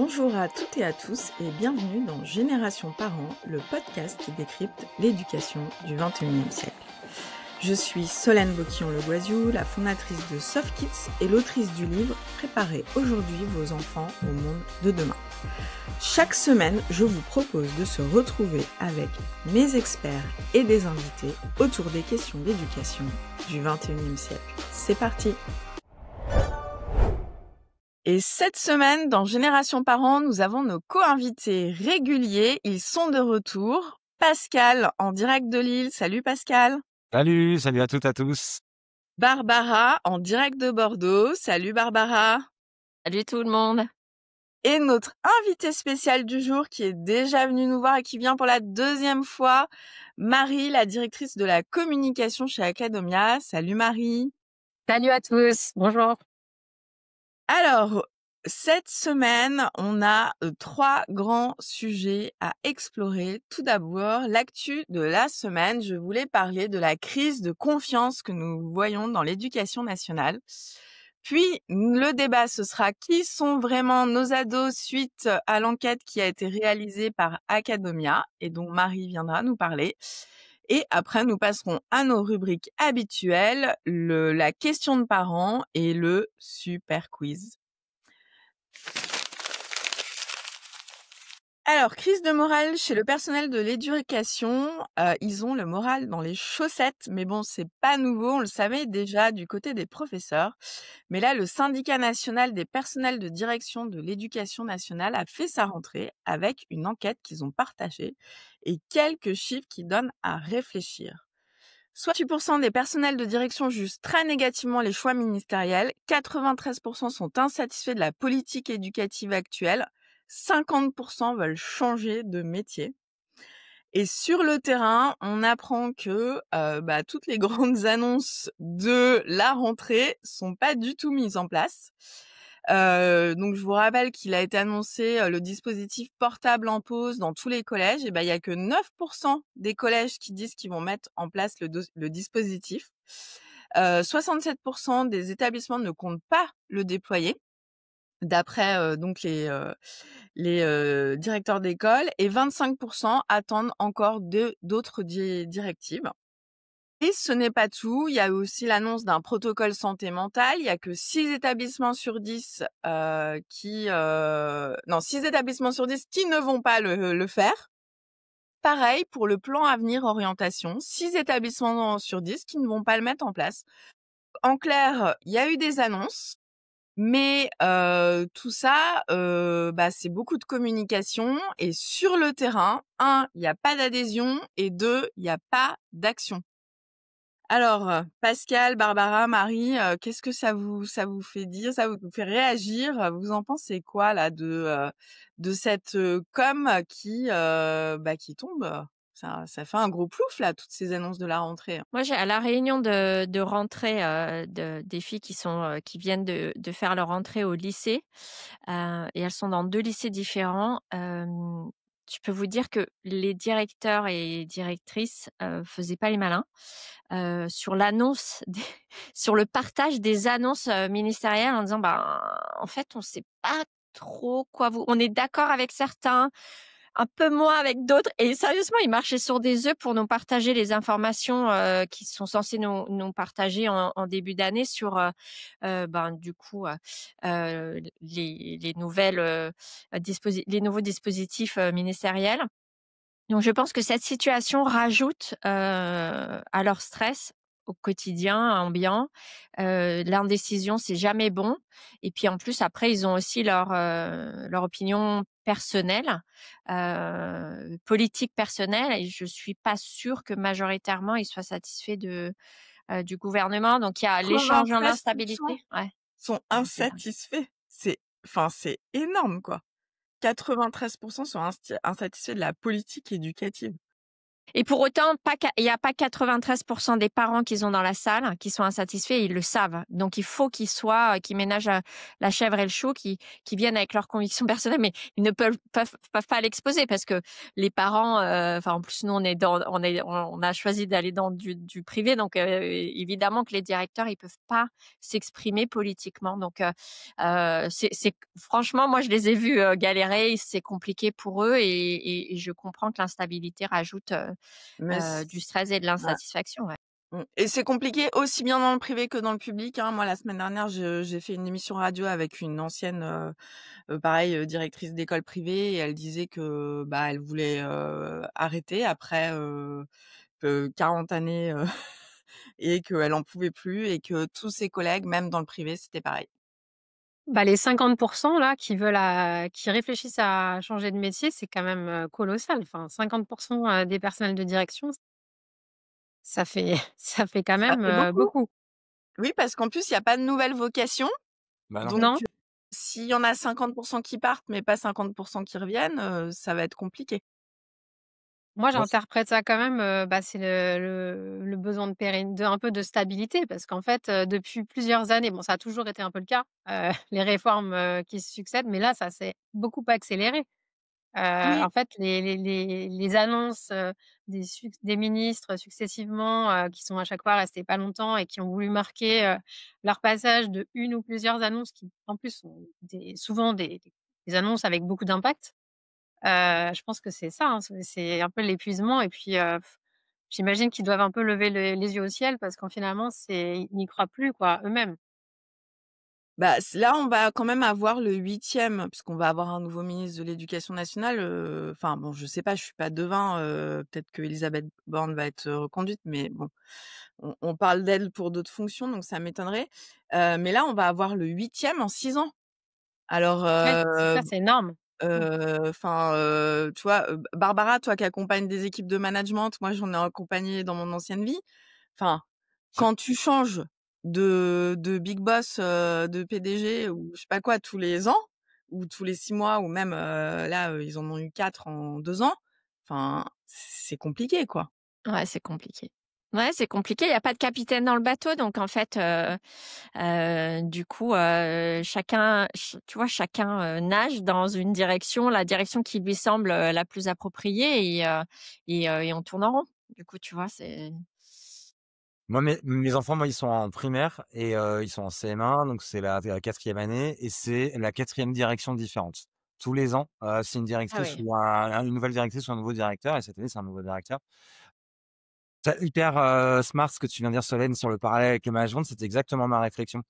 Bonjour à toutes et à tous et bienvenue dans Génération Parents, le podcast qui décrypte l'éducation du XXIe siècle. Je suis Solène Boquillon-Le Goisiou, la fondatrice de Soft Kids et l'autrice du livre « Préparez aujourd'hui vos enfants au monde de demain ». Chaque semaine, je vous propose de se retrouver avec mes experts et des invités autour des questions d'éducation du XXIe siècle. C'est parti! Et cette semaine, dans Génération Parents, nous avons nos co-invités réguliers. Ils sont de retour. Pascal, en direct de Lille. Salut Pascal. Salut à toutes, à tous. Barbara, en direct de Bordeaux. Salut Barbara. Salut tout le monde. Et notre invité spécial du jour qui est déjà venu nous voir et qui vient pour la deuxième fois, Marie, la directrice de la communication chez Academia. Salut Marie. Salut à tous, bonjour. Alors, cette semaine, on a 3 grands sujets à explorer. Tout d'abord, l'actu de la semaine. Je voulais parler de la crise de confiance que nous voyons dans l'éducation nationale. Puis, le débat, ce sera qui sont vraiment nos ados suite à l'enquête qui a été réalisée par Academia et dont Marie viendra nous parler. Et après, nous passerons à nos rubriques habituelles, la question de parents et le super quiz. Alors, crise de morale chez le personnel de l'éducation. Ils ont le moral dans les chaussettes, mais bon, c'est pas nouveau, on le savait déjà du côté des professeurs. Mais là, le syndicat national des personnels de direction de l'éducation nationale a fait sa rentrée avec une enquête qu'ils ont partagée et quelques chiffres qui donnent à réfléchir. 68% des personnels de direction jugent très négativement les choix ministériels, 93% sont insatisfaits de la politique éducative actuelle, 50% veulent changer de métier. Et sur le terrain, on apprend que toutes les grandes annonces de la rentrée sont pas du tout mises en place. Donc je vous rappelle qu'il a été annoncé le dispositif portable en pause dans tous les collèges. Et il y a que 9% des collèges qui disent qu'ils vont mettre en place le dispositif. 67% des établissements ne comptent pas le déployer, d'après donc les directeurs d'école, et 25% attendent encore d'autres directives. Et ce n'est pas tout, il y a aussi l'annonce d'un protocole santé mentale. Il y a que 6 établissements sur 10 qui ne vont pas le faire. Pareil pour le plan avenir orientation, 6 établissements sur 10 qui ne vont pas le mettre en place. En clair, il y a eu des annonces, mais tout ça, c'est beaucoup de communication, et sur le terrain, 1, il n'y a pas d'adhésion, et 2, il n'y a pas d'action. Alors, Pascal, Barbara, Marie, qu'est-ce que ça vous fait dire, ça vous fait réagir? Vous en pensez quoi là de cette com qui tombe? Ça fait un gros plouf là, toutes ces annonces de la rentrée. Moi, à la réunion de rentrée des filles qui viennent de faire leur rentrée au lycée, et elles sont dans 2 lycées différents. Je peux vous dire que les directeurs et directrices faisaient pas les malins sur l'annonce, sur le partage des annonces ministérielles, en disant en fait, on sait pas trop quoi on est d'accord avec certains, un peu moins avec d'autres, et sérieusement, ils marchaient sur des œufs pour nous partager les informations qu'ils sont censés nous partager en début d'année sur les nouvelles les nouveaux dispositifs ministériels. Donc je pense que cette situation rajoute à leur stress au quotidien ambiant. L'indécision, c'est jamais bon. Et puis en plus, après, ils ont aussi leur opinion personnelle, politique personnelle. Et je suis pas sûre que majoritairement, ils soient satisfaits du gouvernement. Donc il y a l'échange dans l'instabilité. Ouais. Sont insatisfaits. C'est énorme, quoi. 93% sont insatisfaits de la politique éducative. Et pour autant, il y a pas 93 des parents qu'ils ont dans la salle qui sont insatisfaits, ils le savent. Donc il faut qu'ils ménagent, la chèvre et le chou, qui viennent avec leurs convictions personnelles, mais ils ne peuvent pas l'exposer parce que les parents, enfin en plus nous on a choisi d'aller dans du privé, donc évidemment que les directeurs, ils peuvent pas s'exprimer politiquement. Donc c'est franchement, moi je les ai vus, galérer, c'est compliqué pour eux et je comprends que l'instabilité rajoute, Mais du stress et de ouais. l'insatisfaction, ouais. Et c'est compliqué aussi bien dans le privé que dans le public, hein. Moi, la semaine dernière, j'ai fait une émission radio avec une ancienne, pareil, directrice d'école privée et elle disait que, bah, elle voulait, arrêter après, 40 années, et qu'elle en pouvait plus et que tous ses collègues, même dans le privé, c'était pareil. Bah, les 50 là qui réfléchissent à changer de métier, c'est quand même, colossal. Enfin 50 des personnels de direction, ça fait ça fait quand Ça même, fait beaucoup. beaucoup. Oui, parce qu'en plus, il y a pas de nouvelles vocations. Bah non. Donc, Non? s'il y en a 50 qui partent, mais pas 50 qui reviennent, ça va être compliqué. Moi, Moi, j'interprète ça quand même, bah, c'est le besoin de un peu de stabilité parce qu'en fait, depuis plusieurs années, bon, ça a toujours été un peu le cas, les réformes, qui se succèdent, mais là, ça s'est beaucoup accéléré. Oui. En fait, les annonces, des ministres successivement, qui sont à chaque fois restés pas longtemps et qui ont voulu marquer, leur passage de une ou plusieurs annonces qui, en plus, sont souvent des annonces avec beaucoup d'impact. Je pense que c'est ça, hein, c'est un peu l'épuisement et puis, j'imagine qu'ils doivent un peu lever les yeux au ciel parce qu'en finalement, ils n'y croient plus, quoi, eux-mêmes. Bah, là, on va quand même avoir le 8e, puisqu'on va avoir un nouveau ministre de l'Éducation nationale, enfin bon, je sais pas, je suis pas devin, peut-être qu'Élisabeth Borne va être, reconduite, mais bon, on parle d'elle pour d'autres fonctions, donc ça m'étonnerait. Mais là, on va avoir le 8e en 6 ans. Alors, Ouais, c'est clair, c'est énorme. Mmh. enfin, tu vois, Barbara, toi qui accompagnes des équipes de management, moi j'en ai accompagné dans mon ancienne vie. Enfin, quand tu changes de big boss, de PDG ou je sais pas quoi tous les ans ou tous les 6 mois ou même, là, ils en ont eu 4 en 2 ans, enfin, c'est compliqué, quoi. Ouais, c'est compliqué. Ouais, c'est compliqué, il y a pas de capitaine dans le bateau donc en fait, du coup, tu vois, chacun, nage dans une direction, la direction qui lui semble, la plus appropriée et on tourne en rond. Du coup, tu vois, c'est moi, mes enfants, moi, ils sont en primaire et ils sont en CM1, donc c'est la 4e année et c'est la 4e direction différente. Tous les ans, c'est une ah directrice oui. ou une nouvelle directrice ou un nouveau directeur et cette année, c'est un nouveau directeur. C'est hyper, smart ce que tu viens de dire Solène sur le parallèle avec le management, c'est exactement ma réflexion.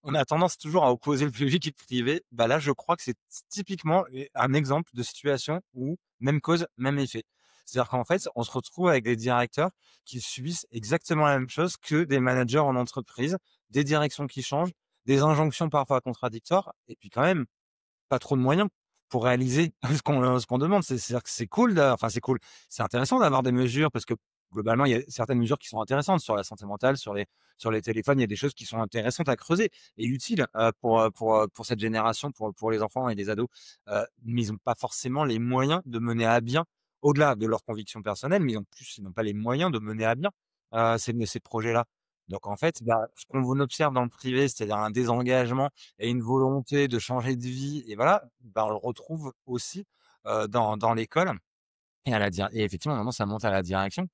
On a tendance toujours à opposer le public et le privé. Bah, là, je crois que c'est typiquement un exemple de situation où même cause, même effet. C'est-à-dire qu'en fait, on se retrouve avec des directeurs qui subissent exactement la même chose que des managers en entreprise, des directions qui changent, des injonctions parfois contradictoires et puis quand même pas trop de moyens pour réaliser ce qu'on demande. C'est-à-dire que c'est cool enfin c'est cool, c'est intéressant d'avoir des mesures parce que globalement, il y a certaines mesures qui sont intéressantes sur la santé mentale, sur les téléphones, il y a des choses qui sont intéressantes à creuser et utiles, pour cette génération, pour les enfants et les ados. Mais ils ont pas forcément les moyens de mener à bien, au-delà de leurs convictions personnelles, mais en plus, ils n'ont pas les moyens de mener à bien, ces projets-là. Donc en fait, bah, ce qu'on observe dans le privé, c'est-à-dire un désengagement et une volonté de changer de vie et voilà, bah, on le retrouve aussi, dans l'école et à la dir et effectivement maintenant ça monte à la direction.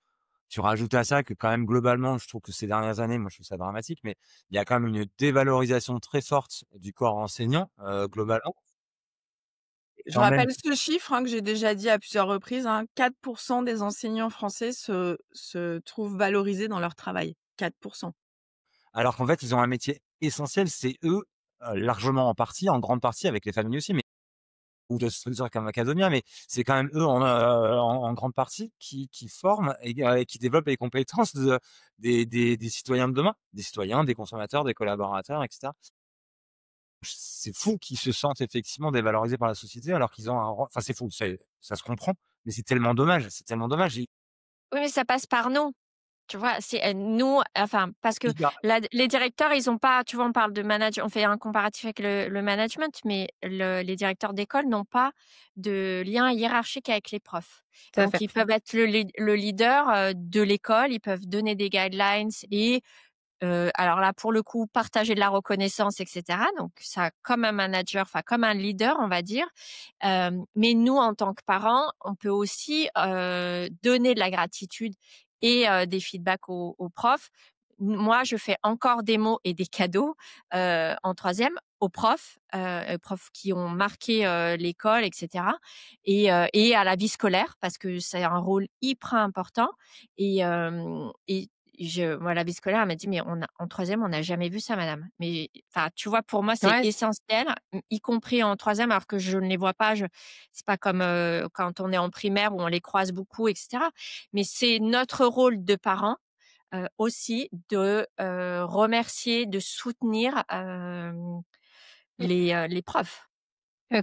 Tu rajoutes à ça que quand même globalement, je trouve que ces dernières années, moi je trouve ça dramatique, mais il y a quand même une dévalorisation très forte du corps enseignant, globalement et Je en même rappelle ce chiffre, hein, que j'ai déjà dit à plusieurs reprises, hein, 4 des enseignants français se trouvent valorisés dans leur travail. 4. alors qu'en fait ils ont un métier essentiel, c'est eux, largement en partie, en grande partie avec les familles aussi, mais ou de structures comme Macadamia, mais c'est quand même eux en grande partie qui forment et qui développent les compétences des citoyens de demain, des citoyens, des consommateurs, des collaborateurs et cetera. C'est fou qu'ils se sentent effectivement dévalorisés par la société alors qu'ils ont un rôle enfin c'est fou, ça se comprend, mais c'est tellement dommage et Oui, mais ça passe par nous. Tu vois? Nous, enfin, parce que Hyper les directeurs, ils ont pas, tu vois, on parle de on fait un comparatif avec le management, mais les directeurs d'école n'ont pas de lien hiérarchique avec les profs. Tout à Donc fait. ils peuvent être le leader, de l'école, ils peuvent donner des guidelines et alors là, pour le coup, partager de la reconnaissance et cetera, donc ça comme un manager, enfin comme un leader, on va dire. Mais nous, en tant que parents, on peut aussi, donner de la gratitude et des feedbacks aux profs. Moi, je fais encore des mots et des cadeaux, en troisième aux profs qui ont marqué, l'école et cetera et à la vie scolaire parce que c'est un rôle hyper important et moi, la vie scolaire, elle m'a dit: «Mais en troisième, on n'a jamais vu ça madame». Mais enfin, tu vois, pour moi, c'est Ouais, essentiel, y compris en troisième, alors que je ne les vois pas. C'est pas comme, quand on est en primaire où on les croise beaucoup et cetera. Mais c'est notre rôle de parents, aussi de, remercier, de soutenir, les profs.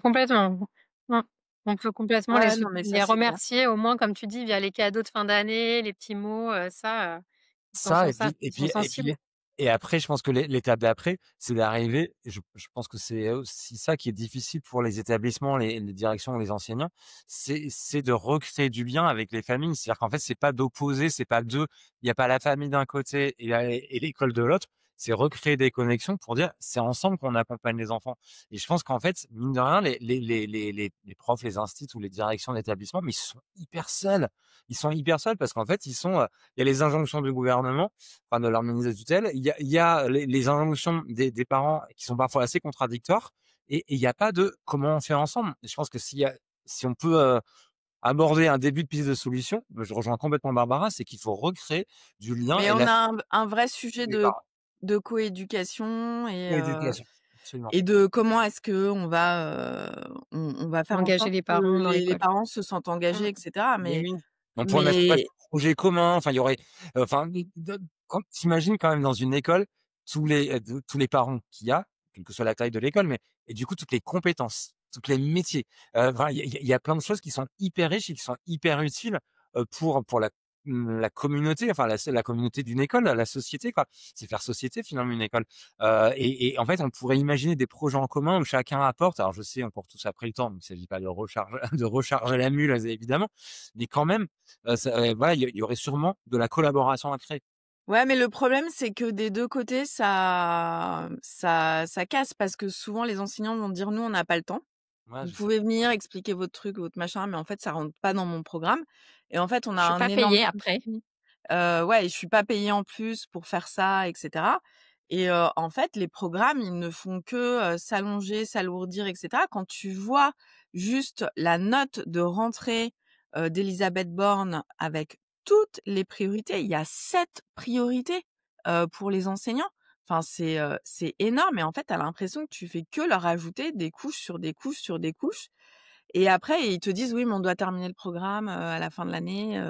complètement. Mmh. On peut complètement Ouais, non, mais ça, les c'est clair. remercier au moins comme tu dis via les cadeaux de fin d'année, les petits mots, Ça ils sont et puis sensibles. et après je pense que l'étape d'après, c'est d'arriver je pense que c'est aussi ça qui est difficile pour les établissements, les directions, les enseignants, c'est de recréer du lien avec les familles. C'est-à-dire qu'en fait, c'est pas d'opposer, c'est pas il y a pas la famille d'un côté et l'école de l'autre. C'est recréer des connexions pour dire: «C'est ensemble qu'on accompagne les enfants» et je pense qu'en fait, mine de rien, les profs, les instituts ou les directions d'établissement, mais ils sont hyper seuls. Ils sont hyper seuls parce qu'en fait, il y a les injonctions du gouvernement, enfin de leur ministre de tutelle, il y a les injonctions des parents qui sont parfois assez contradictoires et il y a pas de comment on fait ensemble. Je pense que si on peut, aborder un début de piste de solution, je rejoins complètement Barbara, c'est qu'il faut recréer du lien Mais et on la a un vrai sujet les parents. de coéducation Coéducation, absolument. et de comment est-ce qu'on va, on va faire en Engager sorte les que parents dans les l'école. parents se sentent engagés Mmh. et cetera. Mais oui. On pourrait mettre en place Mais des projets communs, enfin il y aurait, enfin quand tu imagines quand même dans une école tous les parents qu'il y a, quelle que soit la taille de l'école, mais et du coup toutes les compétences, toutes les métiers, enfin il y a plein de choses qui sont hyper riches et qui sont hyper utiles, pour la communauté, enfin la communauté d'une école, la société quoi. C'est faire société finalement une école, et en fait on pourrait imaginer des projets en commun où chacun apporte. Alors je sais on court tous après le temps, donc il s'agit pas de recharger de recharger la mule évidemment, mais quand même, voilà, il y aurait sûrement de la collaboration à créer. ouais, mais le problème, c'est que des 2 côtés, ça casse parce que souvent les enseignants vont dire: «Nous, on n'a pas le temps. Ouais, Vous je sais. pouvez venir expliquer votre truc, votre machin, mais en fait, ça rentre pas dans mon programme» et en fait, on a Je suis un pas énorme payée après. souci. Ouais, et je suis pas payée en plus pour faire ça et cetera et en fait, les programmes, ils ne font que, s'allonger, s'alourdir et cetera. Quand tu vois juste la note de rentrée, d'Elisabeth Borne avec toutes les priorités, il y a 7 priorités, pour les enseignants. Enfin, c'est énorme et en fait, tu as l'impression que tu fais que leur ajouter des couches sur des couches sur des couches et après, ils te disent: «Oui, mais on doit terminer le programme, à la fin de l'année»,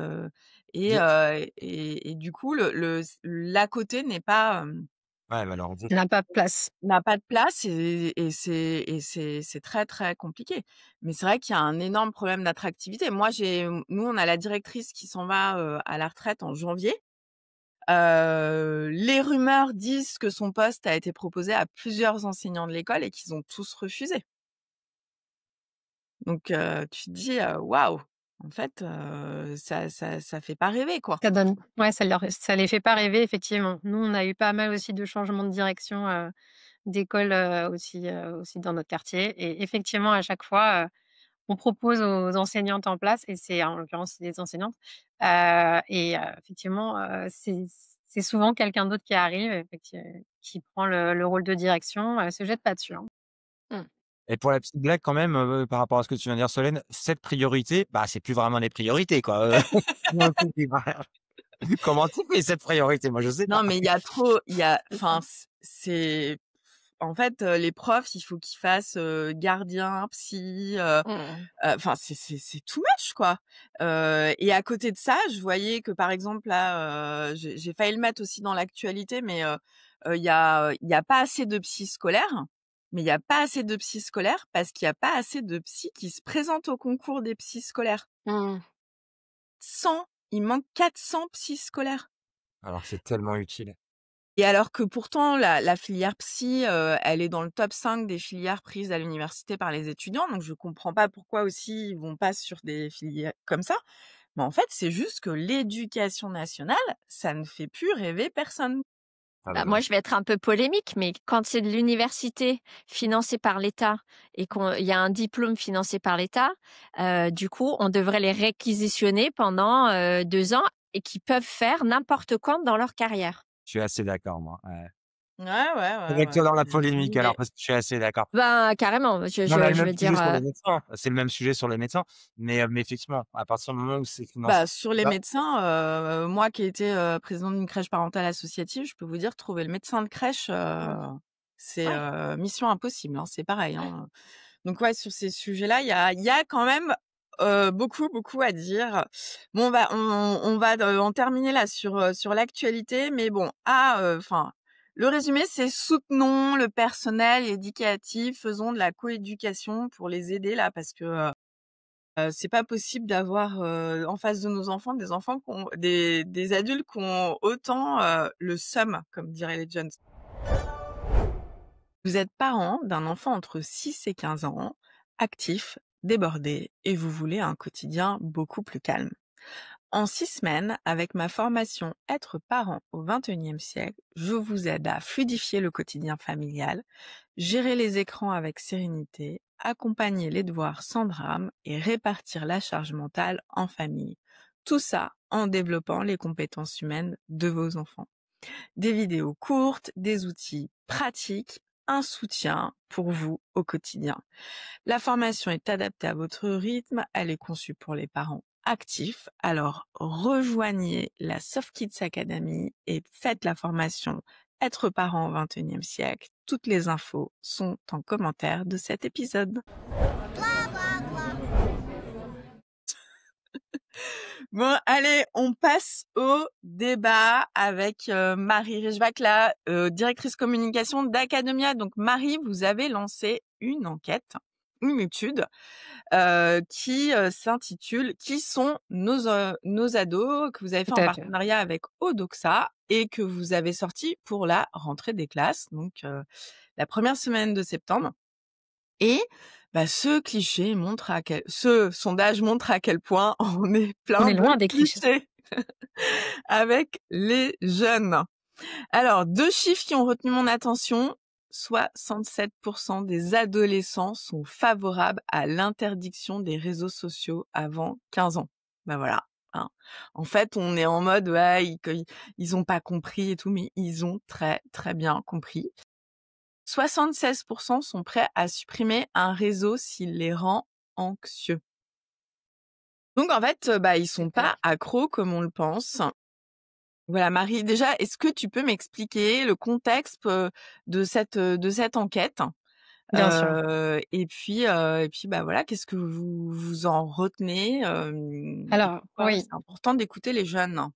J'ai et du coup, l'à côté n'est pas, ouais, bah, alors N'a pas de place. n'a pas de place et c'est très, très compliqué. Mais c'est vrai qu'il y a un énorme problème d'attractivité. Moi, nous, on a la directrice qui s'en va, à la retraite en janvier. Les rumeurs disent que son poste a été proposé à plusieurs enseignants de l'école et qu'ils ont tous refusé. Donc tu te dis: «Waouh!» En fait, ça fait pas rêver, quoi. Ça donne ouais, ça les fait pas rêver effectivement. Nous, on a eu pas mal aussi de changements de direction, d'école, aussi dans notre quartier et effectivement à chaque fois, on propose aux enseignantes en place et c'est en l'occurrence des enseignantes, effectivement, c'est souvent quelqu'un d'autre qui arrive, qui prend le rôle de direction, se jette pas dessus, hein. Mmh. et pour la petite blague quand même, par rapport à ce que tu viens de dire Solène, cette priorité, bah, c'est plus vraiment les priorités quoi, comment tu fais cette priorité? Moi je sais pas. Non, mais il y a enfin, c'est en fait, les profs, il faut qu'ils fassent, gardien, psy, Mmh. enfin, c'est too much, quoi. Et à côté de ça, je voyais que, par exemple, là, j'ai failli le mettre aussi dans l'actualité, mais il y a pas assez de psy scolaires, mais il y a pas assez de psy scolaires parce qu'il y a pas assez de psy qui se présentent au concours des psys scolaires. Mmh. 100, il manque 400 psys scolaires. Alors c'est tellement utile. Et alors que pourtant la filière psy, elle est dans le top 5 des filières prises à l'université par les étudiants, donc je comprends pas pourquoi aussi ils vont pas sur des filières comme ça. Mais en fait, c'est juste que l'éducation nationale, ça ne fait plus rêver personne. Ah bah Bah, non. moi, je vais être un peu polémique, mais quand c'est de l'université financée par l'État et qu'il y a un diplôme financé par l'État, du coup, on devrait les réquisitionner pendant 2 ans et qui peuvent faire n'importe quoi dans leur carrière. Je suis assez d'accord moi, ouais. Ouais, ouais, ouais, Avec ouais, toi dans la c'est une polémique alors idée. parce que je suis assez d'accord. Ben, carrément, je, Mais on a je, le je même veux dire, sujet sur les médecins, c'est le même sujet sur les médecins, mais effectivement, à partir du moment où c'est financé Bah, sur par les l'État, médecins, moi qui ai été, présidente d'une crèche parentale associative, je peux vous dire trouver le médecin de crèche, c'est, ouais. mission impossible, hein, c'est pareil, hein. Donc ouais, sur ces sujets-là, il y a quand même, beaucoup, beaucoup à dire. Bon, bah, on va, en terminer là sur l'actualité, mais bon, enfin, le résumé, c'est: soutenons le personnel éducatif, faisons de la coéducation pour les aider là, parce que, c'est pas possible d'avoir, en face de nos enfants, des enfants qui ont des adultes qui ont autant, le seum, comme diraient les jeunes. Vous êtes parent d'un enfant entre 6 et 15 ans, actif, débordé, et vous voulez un quotidien beaucoup plus calme. En 6 semaines, avec ma formation Être parent au 21e siècle, je vous aide à fluidifier le quotidien familial, gérer les écrans avec sérénité, accompagner les devoirs sans drame et répartir la charge mentale en famille. Tout ça en développant les compétences humaines de vos enfants. Des vidéos courtes, des outils pratiques, un soutien pour vous au quotidien. La formation est adaptée à votre rythme, elle est conçue pour les parents actifs. Alors rejoignez la Soft Kids Academy et faites la formation Être parent au 21e siècle. Toutes les infos sont en commentaire de cet épisode. Bon, allez, on passe au débat avec Marie Rijbach, la directrice communication d'Academia. Donc Marie, vous avez lancé une enquête, une étude qui s'intitule «Qui sont nos ados?» que vous avez fait Tout en à fait. partenariat avec Odoxa et que vous avez sorti pour la rentrée des classes, donc la première semaine de septembre. Et bah, ce sondage montre à quel point on est On plein est de loin des clichés. clichés avec les jeunes. Alors, 2 chiffres qui ont retenu mon attention: 67% des adolescents sont favorables à l'interdiction des réseaux sociaux avant 15 ans. Bah voilà, hein. En fait, on est en mode, ouais, ils ont pas compris et tout, mais ils ont très, très bien compris. 76% sont prêts à supprimer un réseau s'il les rend anxieux. Donc en fait, bah, ils sont Super. pas accros comme on le pense. Voilà, Marie, déjà, est-ce que tu peux m'expliquer le contexte, de cette enquête? Bien sûr. Et puis, bah, voilà, qu'est-ce que vous en retenez, et Alors pourquoi oui, c'est important d'écouter les jeunes?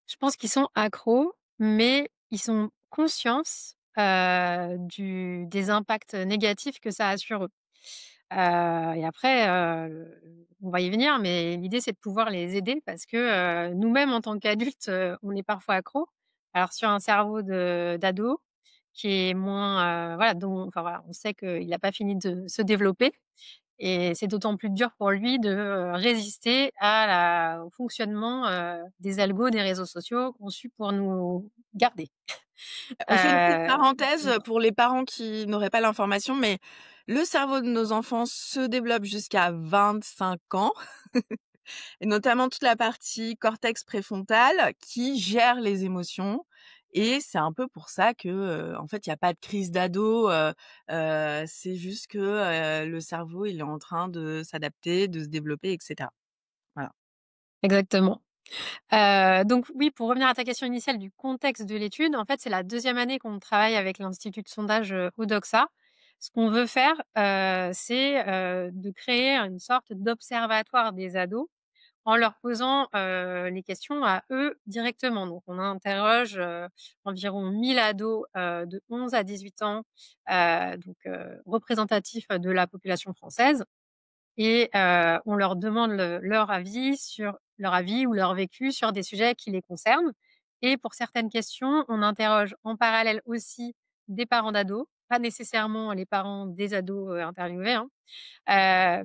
je pense qu'ils sont accros, mais ils sont conscients, des impacts négatifs que ça a sur eux. Et après, on va y venir, mais l'idée, c'est de pouvoir les aider parce que, nous-mêmes, en tant qu'adultes, on est parfois accros. Alors sur un cerveau d'ado qui est moins, voilà, dont enfin voilà, on sait qu'il n'a pas fini de se développer et c'est d'autant plus dur pour lui de, résister au fonctionnement, des algos des réseaux sociaux conçus pour nous garder. On fait une petite parenthèse, Donc pour les parents qui n'auraient pas l'information, mais le cerveau de nos enfants se développe jusqu'à 25 ans. Et notamment toute la partie cortex préfrontal qui gère les émotions, et c'est un peu pour ça que, en fait, il y a pas de crise d'ado, c'est juste que, le cerveau, il est en train de s'adapter, de se développer et cetera. Voilà. exactement. Donc oui, pour revenir à ta question initiale du contexte de l'étude, en fait, c'est la deuxième année qu'on travaille avec l'institut de sondage, Odoxa. Ce qu'on veut faire, c'est, de créer une sorte d'observatoire des ados en leur posant, les questions à eux directement. Donc on interroge, environ 1 000 ados, de 11 à 18 ans, représentatifs de la population française et on leur demande leur avis ou leur vécu sur des sujets qui les concernent et pour certaines questions, on interroge en parallèle aussi des parents d'ados, pas nécessairement les parents des ados, interviewés, hein,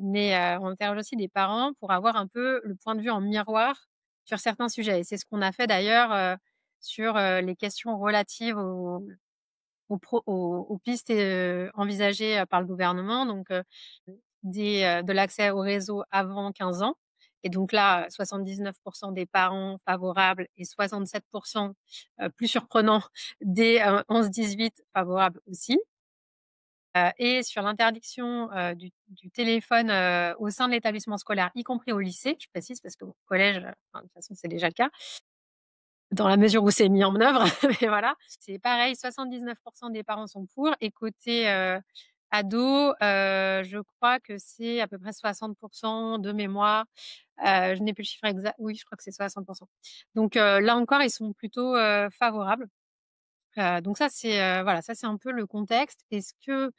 mais on interroge aussi des parents pour avoir un peu le point de vue en miroir sur certains sujets et c'est ce qu'on a fait d'ailleurs, sur, les questions relatives aux pistes, envisagées, par le gouvernement donc de l'accès au réseau avant 15 ans et donc là, 79 des parents favorables et 67 plus surprenant des, 11-18 favorables aussi. Et sur l'interdiction, du téléphone, au sein de l'établissement scolaire, y compris au lycée, je précise parce qu'au collège, enfin, de toute façon, c'est déjà le cas, dans la mesure où c'est mis en œuvre, mais voilà. C'est pareil, 79 des parents sont pour et côté, ados, je crois que c'est à peu près 60 de mémoire. Je n'ai plus le chiffre exact. Oui, je crois que c'est 60 donc là encore, ils sont plutôt, favorables. Donc ça, c'est, voilà, ça, c'est un peu le contexte. Est-ce que,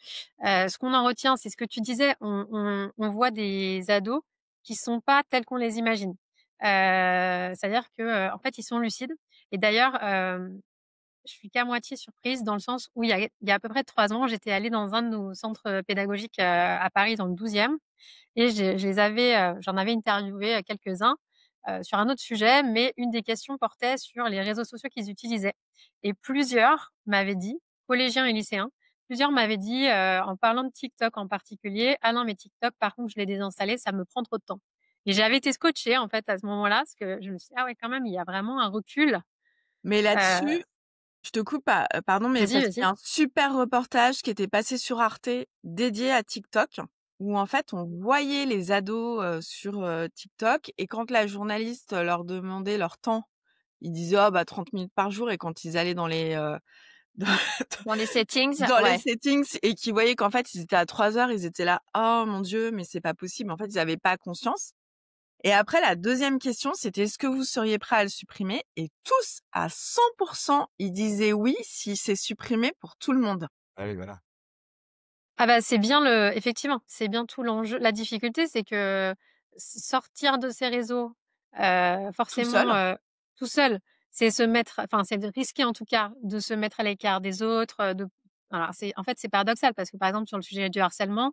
ce qu'on en retient, c'est ce que tu disais, on voit des ados qui sont pas tels qu'on les imagine. C'est-à-dire que, en fait, ils sont lucides et d'ailleurs, je suis qu'à moitié surprise dans le sens où il y a à peu près 3 ans, j'étais allée dans un de nos centres, pédagogiques, à Paris dans le 12e et j'en avais interviewé, quelques-uns, sur un autre sujet, mais une des questions portait sur les réseaux sociaux qu'ils utilisaient et plusieurs m'avaient dit, collégiens et lycéens, plusieurs m'avaient dit, en parlant de TikTok en particulier: «Ah non, mais TikTok, par contre, je l'ai désinstallé, ça me prend trop de temps» et j'avais été scotchée, en fait, à ce moment-là, parce que je me suis dit: «Ah ouais, quand même, il y a vraiment un recul». Mais Heu là-dessus, je te coupe, pardon, mais Vas-y, parce qu'il y vas-y. a un super reportage qui était passé sur Arte dédié à TikTok, où en fait on voyait les ados, sur, TikTok et quand la journaliste leur demandait leur temps, ils disaient: «Oh bah 30 minutes par jour» et quand ils allaient dans les, dans Dans les settings, dans les ouais. settings et qu'ils voyaient qu'en fait ils étaient à 3 heures, ils étaient là: «Oh mon Dieu, mais c'est pas possible». En fait, ils avaient pas conscience et après la deuxième question, c'était: «Est-ce que vous seriez prêts à le supprimer?» et tous à 100 ils disaient: «Oui» si c'est supprimé pour tout le monde. Ah oui, voilà. Ah bah, c'est bien effectivement, c'est bien tout l'enjeu. La difficulté, c'est que sortir de ces réseaux, Tout seul. forcément, tout seul, c'est se mettre enfin, c'est de risquer en tout cas de se mettre à l'écart des autres, de alors en fait, c'est paradoxal parce que, par exemple, sur le sujet du harcèlement,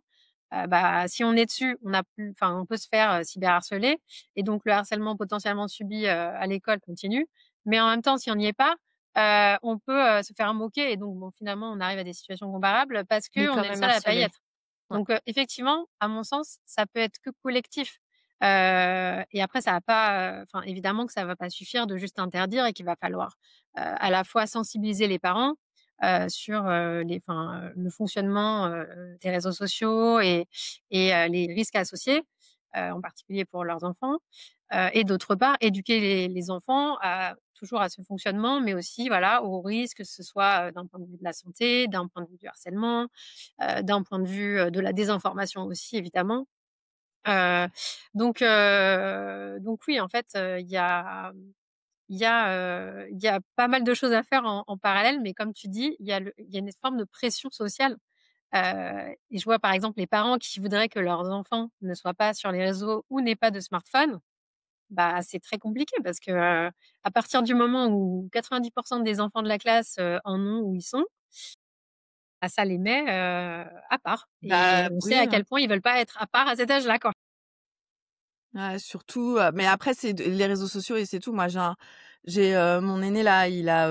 bah, si on est dessus, on a plus enfin, on peut se faire, cyberharceler et donc le harcèlement potentiellement subi, à l'école continue. Mais en même temps, si on n'y est pas, on peut, se faire moquer et donc bon, finalement, on arrive à des situations comparables parce Mais qu'on quand est le même seul à pas y harcelé. être. Ouais. Donc effectivement, à mon sens, ça peut être que collectif. Et après ça va pas, enfin évidemment que ça va pas suffire de juste interdire et qu'il va falloir, à la fois sensibiliser les parents, sur, le fonctionnement, des réseaux sociaux et les risques associés, en particulier pour leurs enfants. Et d'autre part, éduquer les enfants à toujours à ce fonctionnement, mais aussi voilà, aux risques, que ce soit, d'un point de vue de la santé, d'un point de vue du harcèlement, d'un point de vue, de la désinformation aussi évidemment. Heu, donc oui, en fait, il y a pas mal de choses à faire en parallèle, mais comme tu dis, il y a une forme de pression sociale. Et je vois par exemple les parents qui voudraient que leurs enfants ne soient pas sur les réseaux ou n'aient pas de smartphone. Bah, c'est très compliqué parce que, à partir du moment où 90 des enfants de la classe, en ont ou y sont, bah, ça les met, à part et Bah, on sait oui, à quel point ils veulent pas être à part à cet âge-là, quoi. ouais, surtout, mais après c'est d les réseaux sociaux et c'est tout. Moi j'ai, mon aîné là, il a,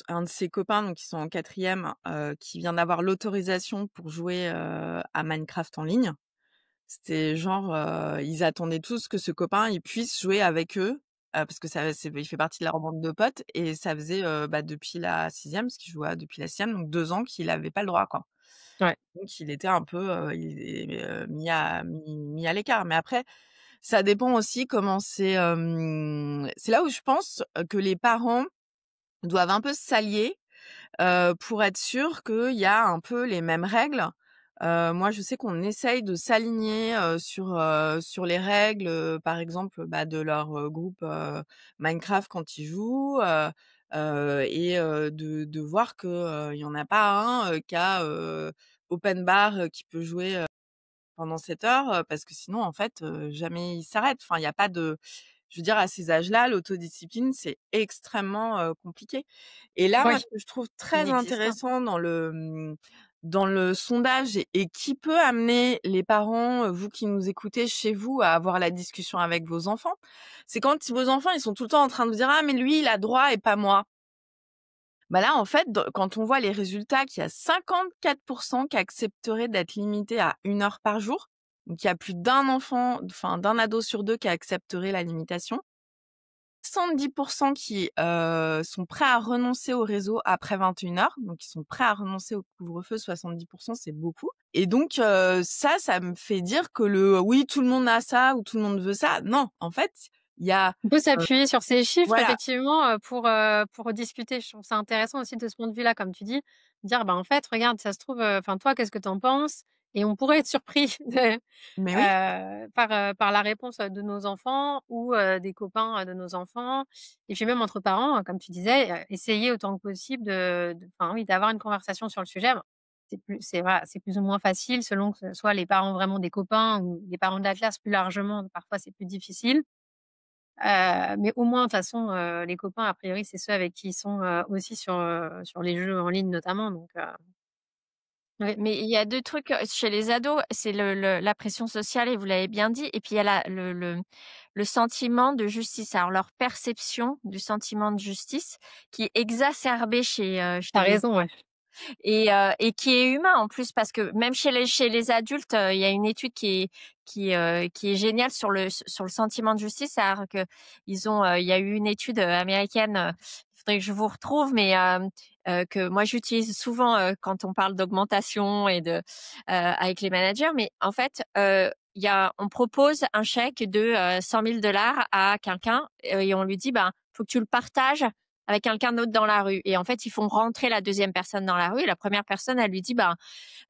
un de ses copains donc ils sont en 4e, qui vient d'avoir l'autorisation pour jouer, à Minecraft en ligne. C'était genre, ils attendaient tous que ce copain, il puisse jouer avec eux, parce que il fait partie de leur bande de potes et ça faisait, bah, depuis la 6e, parce qu'il jouait depuis la 6e, donc 2 ans qu'il avait pas le droit, quoi. Ouais. Donc il était un peu, mis à l'écart. Mais après, ça dépend aussi comment c'est là où je pense, que les parents doivent un peu s'allier, pour être sûr qu'il y a un peu les mêmes règles. Moi, je sais qu'on essaye de s'aligner, sur les règles, par exemple, bah, de leur, groupe, Minecraft quand ils jouent, et de voir que, il y en a pas un, qui a, open bar, qui peut jouer, pendant 7 heures, parce que sinon, en fait, jamais ils s'arrêtent. Enfin, il y a pas de je veux dire, à ces âges-là, l'autodiscipline, c'est extrêmement, compliqué. Et là, moi, Oui, ce que je trouve très inexistant. intéressant dans le sondage et qui peut amener les parents, vous qui nous écoutez chez vous, à avoir la discussion avec vos enfants, c'est quand vos enfants, ils sont tout le temps en train de vous dire: «Ah mais lui, il a droit et pas moi». Bah là, en fait, quand on voit les résultats, qu'il y a 54% qui accepteraient d'être limités à 1 heure par jour, donc il y a plus d'un enfant, enfin d'un ado sur 2 qui accepterait la limitation. 70% qui sont prêts à renoncer au réseau après 21 heures, donc ils sont prêts à renoncer au couvre-feu. 70%, c'est beaucoup. Et donc ça me fait dire que oui, tout le monde a ça ou tout le monde veut ça. Non, en fait, il y a On peut s'appuyer sur ces chiffres voilà. effectivement, pour discuter. Je trouve ça intéressant aussi de ce point de vue-là, comme tu dis, dire: «Bah, en fait, regarde, ça se trouve, enfin, toi, qu'est-ce que tu en penses?» Et on pourrait être surpris de Mais oui, par la réponse, de nos enfants ou des copains, de nos enfants. Et puis même entre parents, comme tu disais, essayer autant que possible enfin oui, d'avoir une conversation sur le sujet. Bon, voilà, c'est plus ou moins facile selon que ce soit les parents vraiment des copains ou les parents de la classe plus largement, parfois c'est plus difficile. Mais au moins de toute façon, les copains a priori c'est ceux avec qui ils sont, aussi sur les jeux en ligne notamment donc oui. Mais il y a 2 trucs, chez les ados, c'est la pression sociale et vous l'avez bien dit et puis il y a le sentiment de justice. Alors leur perception du sentiment de justice qui est exacerbé Tu chez les raison, ouais. et qui est humain en plus parce que même chez les adultes, il y a une étude qui est géniale sur le sentiment de justice. C'est-à-dire qu'ils ont, il y a eu une étude, américaine, il faudrait que je vous retrouve, mais que moi j'utilise souvent, quand on parle d'augmentation et avec les managers. Mais en fait, on propose un chèque de, 100 000 à quelqu'un, et on lui dit: «Ben, faut que tu le partages avec quelqu'un d'autre dans la rue». Et en fait, ils font rentrer la deuxième personne dans la rue et la première personne, elle lui dit: bah,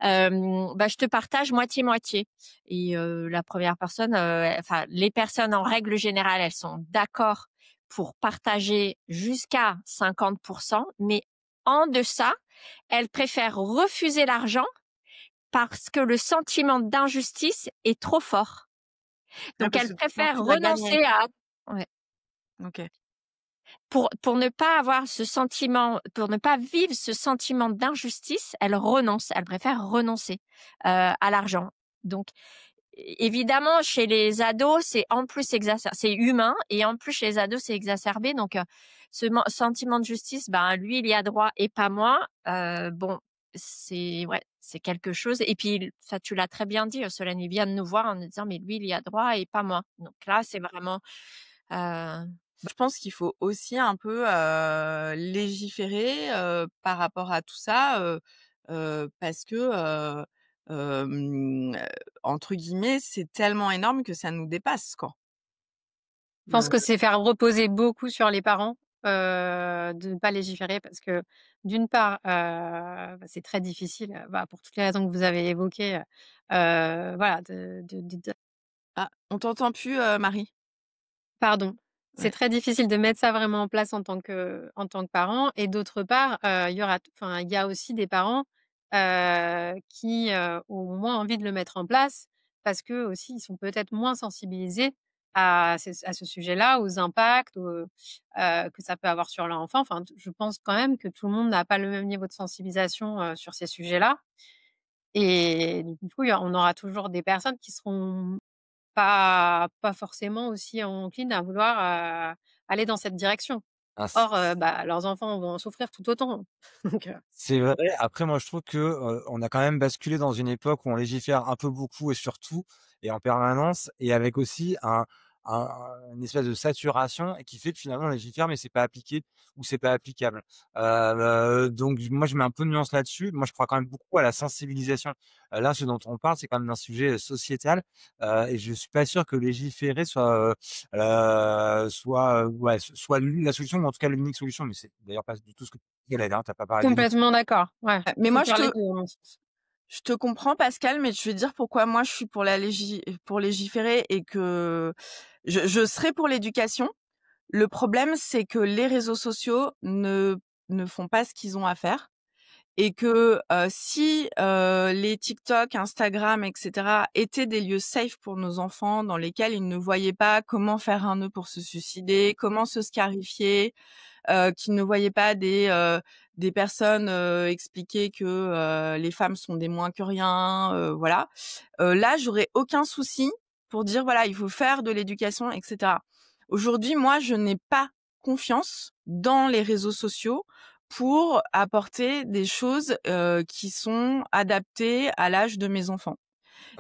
je te partage moitié-moitié». Et la première personne, enfin, les personnes en règle générale, elles sont d'accord pour partager jusqu'à 50, mais en deçà, elles préfèrent refuser l'argent parce que le sentiment d'injustice est trop fort. ouais, Donc parce elles que tu penses que préfèrent tu vas gagner. renoncer à ouais. OK. Pour ne pas avoir ce sentiment, pour ne pas vivre ce sentiment d'injustice, elles renoncent, elles préfèrent renoncer, à l'argent. Donc évidemment, chez les ados, c'est en plus c'est humain et en plus chez les ados, c'est exacerbé. Donc sentiment de justice, ben, lui, il y a droit et pas moi. Bon, c'est ouais, c'est quelque chose et puis ça, tu l'as très bien dit, Solène, il vient de nous voir en nous disant: «Mais lui, il y a droit et pas moi». Donc là, c'est vraiment, heu Je pense qu'il faut aussi un peu, légiférer, par rapport à tout ça, parce que, entre guillemets, «c'est tellement énorme que ça nous dépasse», quoi. Je pense que c'est faire reposer beaucoup sur les parents, de ne pas légiférer parce que d'une part, bah, c'est très difficile, bah, pour toutes les raisons que vous avez évoquées, voilà de Ah, on t'entend plus, Marie. pardon. C'est Ouais. très difficile de mettre ça vraiment en place en tant que parent et d'autre part, il y a aussi des parents, qui, ont moins envie de le mettre en place parce qu'eux aussi, ils sont peut-être moins sensibilisés à ce sujet-là, aux impacts, que ça peut avoir sur leur enfant. Enfin, je pense quand même que tout le monde n'a pas le même niveau de sensibilisation, sur ces sujets-là et du coup, on aura toujours des personnes qui seront pas forcément aussi enclines à vouloir, aller dans cette direction. Ah, Or, bah, leurs enfants vont en souffrir tout autant. Donc, c'est vrai. Après, moi, je trouve que, on a quand même basculé dans une époque où on légifère un peu beaucoup et surtout et en permanence et avec aussi un une espèce de saturation et qui fait que finalement on légifère mais c'est pas appliqué ou c'est pas applicable. Donc moi, je mets un peu de nuance là-dessus. Moi, je crois quand même beaucoup à la sensibilisation. Là, ce dont on parle, c'est quand même d'un sujet, sociétal, et je suis pas sûr que légiférer soit, ouais, soit la solution ou en tout cas l'unique solution, mais c'est d'ailleurs pas du tout ce que tu disais tu pas parlé d'unique. complètement d'accord. Ouais, Mais faut moi, faire les 2 à mon sens. je te comprends Pascal, mais je vais te dire pourquoi moi je suis pour légiférer et que je serai pour l'éducation. Le problème, c'est que les réseaux sociaux ne font pas ce qu'ils ont à faire et que, si, les TikTok, Instagram et cetera étaient des lieux safe pour nos enfants dans lesquels ils ne voyaient pas comment faire un nœud pour se suicider, comment se scarifier, qu'ils ne voyaient pas des personnes, expliquer que, les femmes sont des moins que rien, voilà. Là, j'aurais aucun souci pour dire: «Voilà, il faut faire de l'éducation» et cetera. Aujourd'hui, moi, je n'ai pas confiance dans les réseaux sociaux pour apporter des choses, qui sont adaptées à l'âge de mes enfants.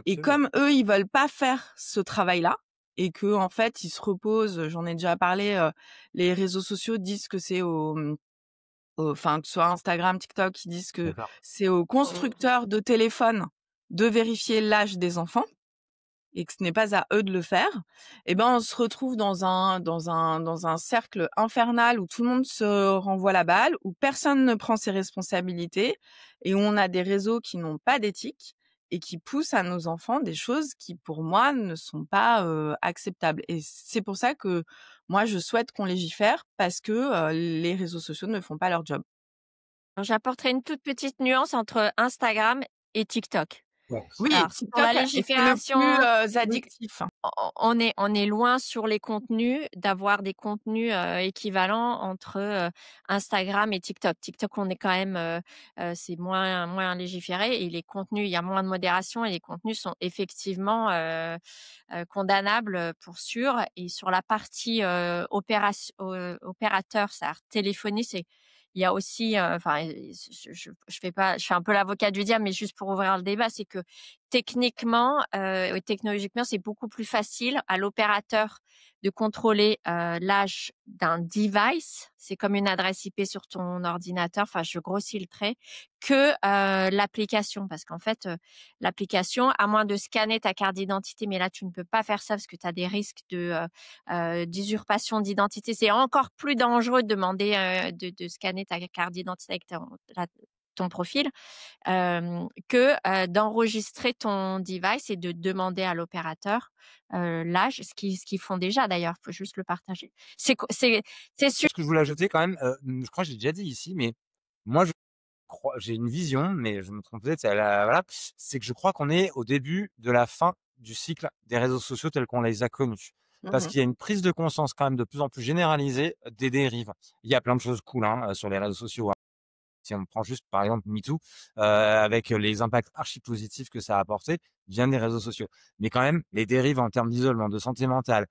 Et Absolument. comme eux, ils veulent pas faire ce travail-là et qu'en fait, ils se reposent, j'en ai déjà parlé, les réseaux sociaux disent que c'est enfin, que ce soit Instagram, TikTok, ils disent que D'accord. c'est aux constructeurs de téléphones de vérifier l'âge des enfants et que ce n'est pas à eux de le faire, eh ben, on se retrouve dans un cercle infernal où tout le monde se renvoie la balle, où personne ne prend ses responsabilités et où on a des réseaux qui n'ont pas d'éthique et qui poussent à nos enfants des choses qui, pour moi, ne sont pas, acceptables et c'est pour ça que moi, je souhaite qu'on légifère parce que, les réseaux sociaux ne font pas leur job. Alors j'apporterai une toute petite nuance entre Instagram et TikTok. Ouais. Oui, Alors sur la TikTok et c'est le plus, légifération, oui, addictif. on est loin sur les contenus, d'avoir des contenus, équivalents entre, Instagram et TikTok. TikTok, on est quand même, c'est moins légiféré et les contenus, il y a moins de modération et les contenus sont effectivement, condamnables, pour sûr et sur la partie, opérateur, c'est-à-dire téléphonie, il y a aussi, enfin, je fais un peu l'avocat du diable, mais juste pour ouvrir le débat, c'est que techniquement, et technologiquement, c'est beaucoup plus facile à l'opérateur de contrôler, l'âge d'un device, c'est comme une adresse IP sur ton ordinateur, enfin je grossis le trait, que, l'application. Parce qu'en fait, l'application, à moins de scanner ta carte d'identité, mais là tu ne peux pas faire ça parce que tu as des risques d'usurpation d'identité. C'est encore plus dangereux de demander, de scanner ta carte d'identité avec ton profil que, d'enregistrer ton device et de demander à l'opérateur, l'âge, ce qu'ils font déjà d'ailleurs, faut juste le partager. C'est sûr. Ce que je voulais ajouter quand même, je crois que j'ai déjà dit ici, mais moi je crois j'ai une vision, mais je me trompe peut-être, c'est la voilà, c'est que je crois qu'on est au début de la fin du cycle des réseaux sociaux tels qu'on les a connus. Parce Mmh. qu'il y a une prise de conscience quand même de plus en plus généralisée des dérives. Il y a plein de choses cool, hein, sur les réseaux sociaux, hein. Si on prend juste, par exemple, MeToo, avec les impacts archi positifs que ça a apporté, vient des réseaux sociaux. Mais quand même, les dérives en termes d'isolement, de santé mentale,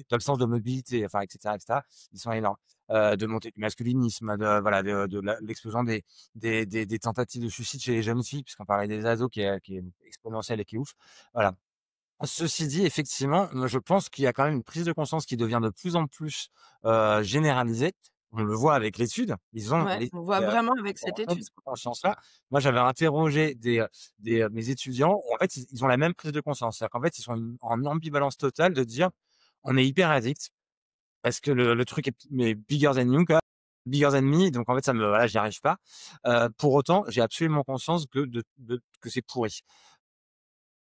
d'absence de mobilité, enfin, et cetera, ils sont énormes. De montée du masculinisme, de voilà, de l'explosion des tentatives de suicide chez les jeunes filles, puisqu'on parlait des ados qui est exponentielle et qui est ouf. Voilà. Ceci dit, effectivement, moi, je pense qu'il y a quand même une prise de conscience qui devient de plus en plus, généralisée. On le voit avec l'étude. Ils ont Ouais, les on voit vraiment avec cette ont étude. cette conscience-là. Moi, j'avais interrogé mes étudiants où en fait, ils ont la même prise de conscience. C'est-à-dire qu'en fait, ils sont en ambivalence totale de dire: «On est hyper addict parce que le truc est mais bigger than you, quoi, bigger than me, donc en fait, ça me voilà, j'y arrive pas». Pour autant, j'ai absolument conscience que c'est pourri.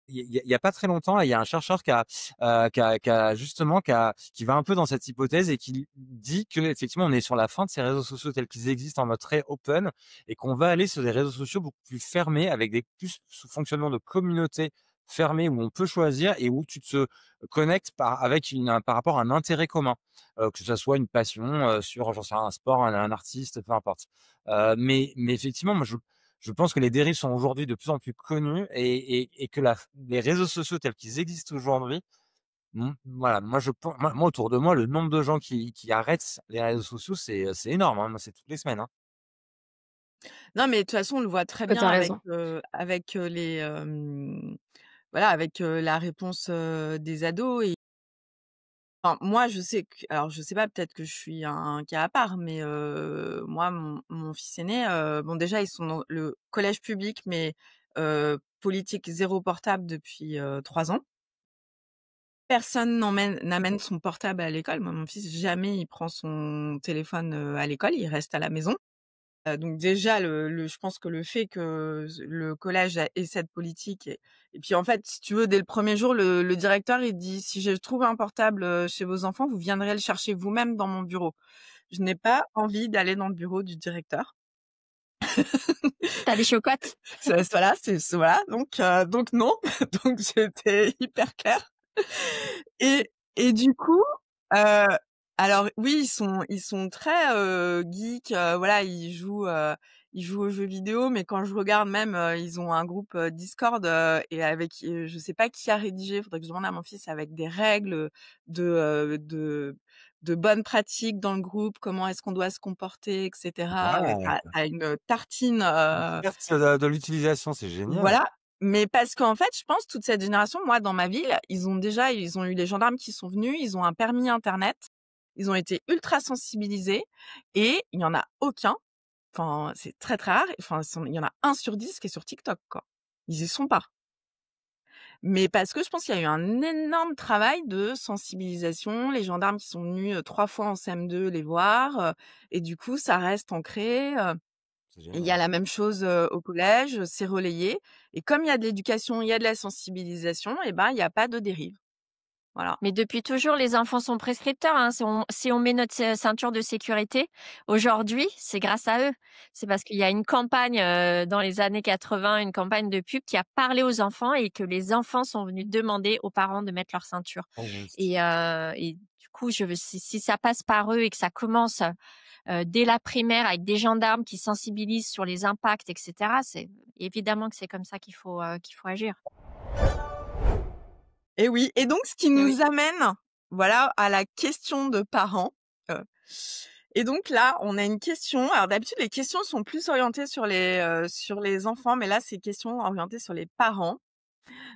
Il y a pas très longtemps, il y a un chercheur qui a justement qui va un peu dans cette hypothèse et qui dit qu'effectivement, on est sur la fin de ces réseaux sociaux tels qu'ils existent en mode très open et qu'on va aller sur des réseaux sociaux beaucoup plus fermés avec des plus sous fonctionnement de communautés fermées où on peut choisir et où tu te connectes par rapport à un intérêt commun, que ça soit une passion, sur, j'en sais rien, un sport, un artiste, peu importe. Mais effectivement, moi je pense que les dérives sont aujourd'hui de plus en plus connues et que les réseaux sociaux tels qu'ils existent aujourd'hui, voilà, moi autour de moi, le nombre de gens qui arrêtent les réseaux sociaux, c'est énorme, hein. Moi, c'est toutes les semaines, hein. Non, mais de toute façon, on le voit très Que tu bien as avec, raison. voilà, avec, la réponse, des ados et enfin, moi, je sais que alors je sais pas, peut-être que je suis un cas à part, mais moi, mon fils aîné, bon, déjà, ils sont dans le collège public, mais politique zéro portable depuis, 3 ans. Personne n'amène son portable à l'école. Moi, mon fils, jamais il prend son téléphone, à l'école, il reste à la maison. Donc déjà je pense que le fait que le collège ait cette politique et puis en fait, si tu veux, dès le premier jour, le directeur, il dit: «Si je trouve un portable, chez vos enfants, vous viendrez le chercher vous-même dans mon bureau». Je n'ai pas envie d'aller dans le bureau du directeur. Tu as des chocottes? Voilà, donc non, donc j'étais hyper claire. Et du coup, heu, alors oui, ils sont très, geeks, voilà, ils jouent aux jeux vidéo, mais quand je regarde même, ils ont un groupe, Discord, et avec, je sais pas qui a rédigé, faudrait que je demande à mon fils, avec des règles, de, de bonnes pratiques dans le groupe, comment est-ce qu'on doit se comporter et cetera. Ouais, Tu une tartine, une carte de l'utilisation, c'est génial. voilà, mais parce qu'en fait, je pense toute cette génération, moi, dans ma ville, ils ont eu les gendarmes qui sont venus, ils ont un permis internet, ils ont été ultra sensibilisés et il y en a aucun, enfin, c'est très, très rare, enfin, il y en a 1 sur 10 qui est sur TikTok, quoi. Ils y sont pas. Mais parce que je pense qu'il y a eu un énorme travail de sensibilisation, les gendarmes qui sont venus, 3 fois en CM2 les voir, et du coup, ça reste ancré. C'est Et il y a génial. la même chose, au collège, c'est relayé, et comme il y a de l'éducation, il y a de la sensibilisation, et ben, il y a pas de dérive. Voilà. Mais depuis toujours, les enfants sont prescripteurs, hein. Si on met notre ceinture de sécurité, aujourd'hui, c'est grâce à eux. C'est parce qu'il y a une campagne, dans les années 80, une campagne de pub qui a parlé aux enfants et que les enfants sont venus demander aux parents de mettre leur ceinture. Oh oui. Et du coup, si ça passe par eux et que ça commence, dès la primaire avec des gendarmes qui sensibilisent sur les impacts, et cetera, c'est évidemment que c'est comme ça qu'il faut agir. Et oui, et donc ce qui Et oui. nous amène, voilà, à la question de parents, heu et donc là, on a une question. Alors d'habitude, les questions sont plus orientées sur les enfants, mais là, c'est questions orientées sur les parents.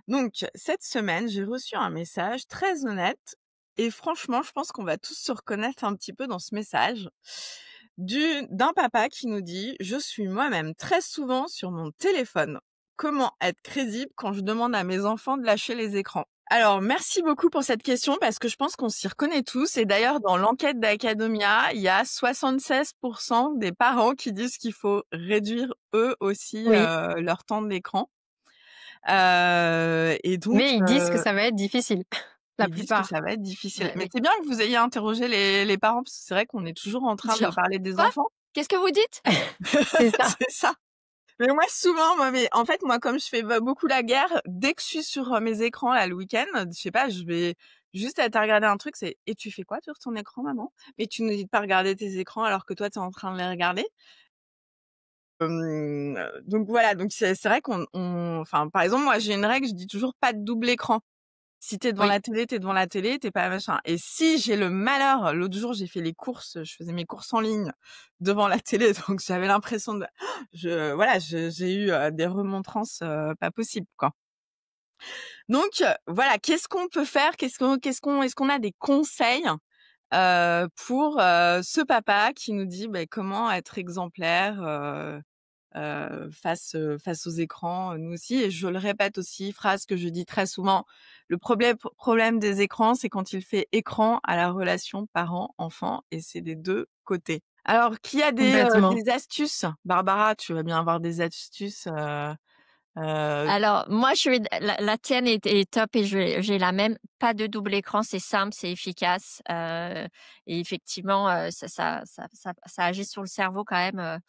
Donc cette semaine, j'ai reçu un message très honnête, et franchement, je pense qu'on va tous se reconnaître un petit peu dans ce message, d'un papa qui nous dit: «Je suis moi-même très souvent sur mon téléphone. Comment être crédible quand je demande à mes enfants de lâcher les écrans?» Alors merci beaucoup pour cette question, parce que je pense qu'on s'y reconnaît tous, et d'ailleurs dans l'enquête d'Academia, il y a 76 des parents qui disent qu'il faut réduire eux aussi, Oui, leur temps d'écran. Et donc, mais ils disent que ça va être difficile, la ils disent que plupart. ça va être difficile. Ouais, Mais mais c'est bien que vous ayez interrogé les parents, parce que c'est vrai qu'on est toujours en train de genre: parler des «Quoi? enfants. Qu'est-ce que vous dites?» C'est ça. C'est ça. Mais moi souvent, mais en fait, moi, comme je fais beaucoup la guerre, dès que je suis sur, mes écrans là le week-end, je sais pas, je vais juste être à regarder un truc, c'est: «Et tu fais quoi sur ton écran, maman? Mais tu nous dis de pas regarder tes écrans alors que toi tu es en train de les regarder». Donc voilà, donc c'est vrai enfin, par exemple, moi j'ai une règle, je dis toujours: «Pas de double écran». Si t'es devant Oui. la télé, t'es devant la télé, t'es pas machin. Et si j'ai le malheur, l'autre jour, j'ai fait les courses, je faisais mes courses en ligne devant la télé, donc j'avais l'impression de, voilà, j'ai eu, des remontrances, pas possibles, quoi. Donc, voilà, qu'est-ce qu'on peut faire? Est-ce qu'on a des conseils, pour, ce papa qui nous dit, comment être exemplaire, face aux écrans, nous aussi. Et je le répète aussi, phrase que je dis très souvent: «Le problème des écrans, c'est quand il fait écran à la relation parent-enfant, et c'est des 2 côtés». Alors, qui a Complètement. des astuces? Barbara, tu vas bien avoir des astuces, heu Alors moi, la tienne est top et j'ai la même. Pas de double écran, c'est simple, c'est efficace, et effectivement, ça agit sur le cerveau quand même.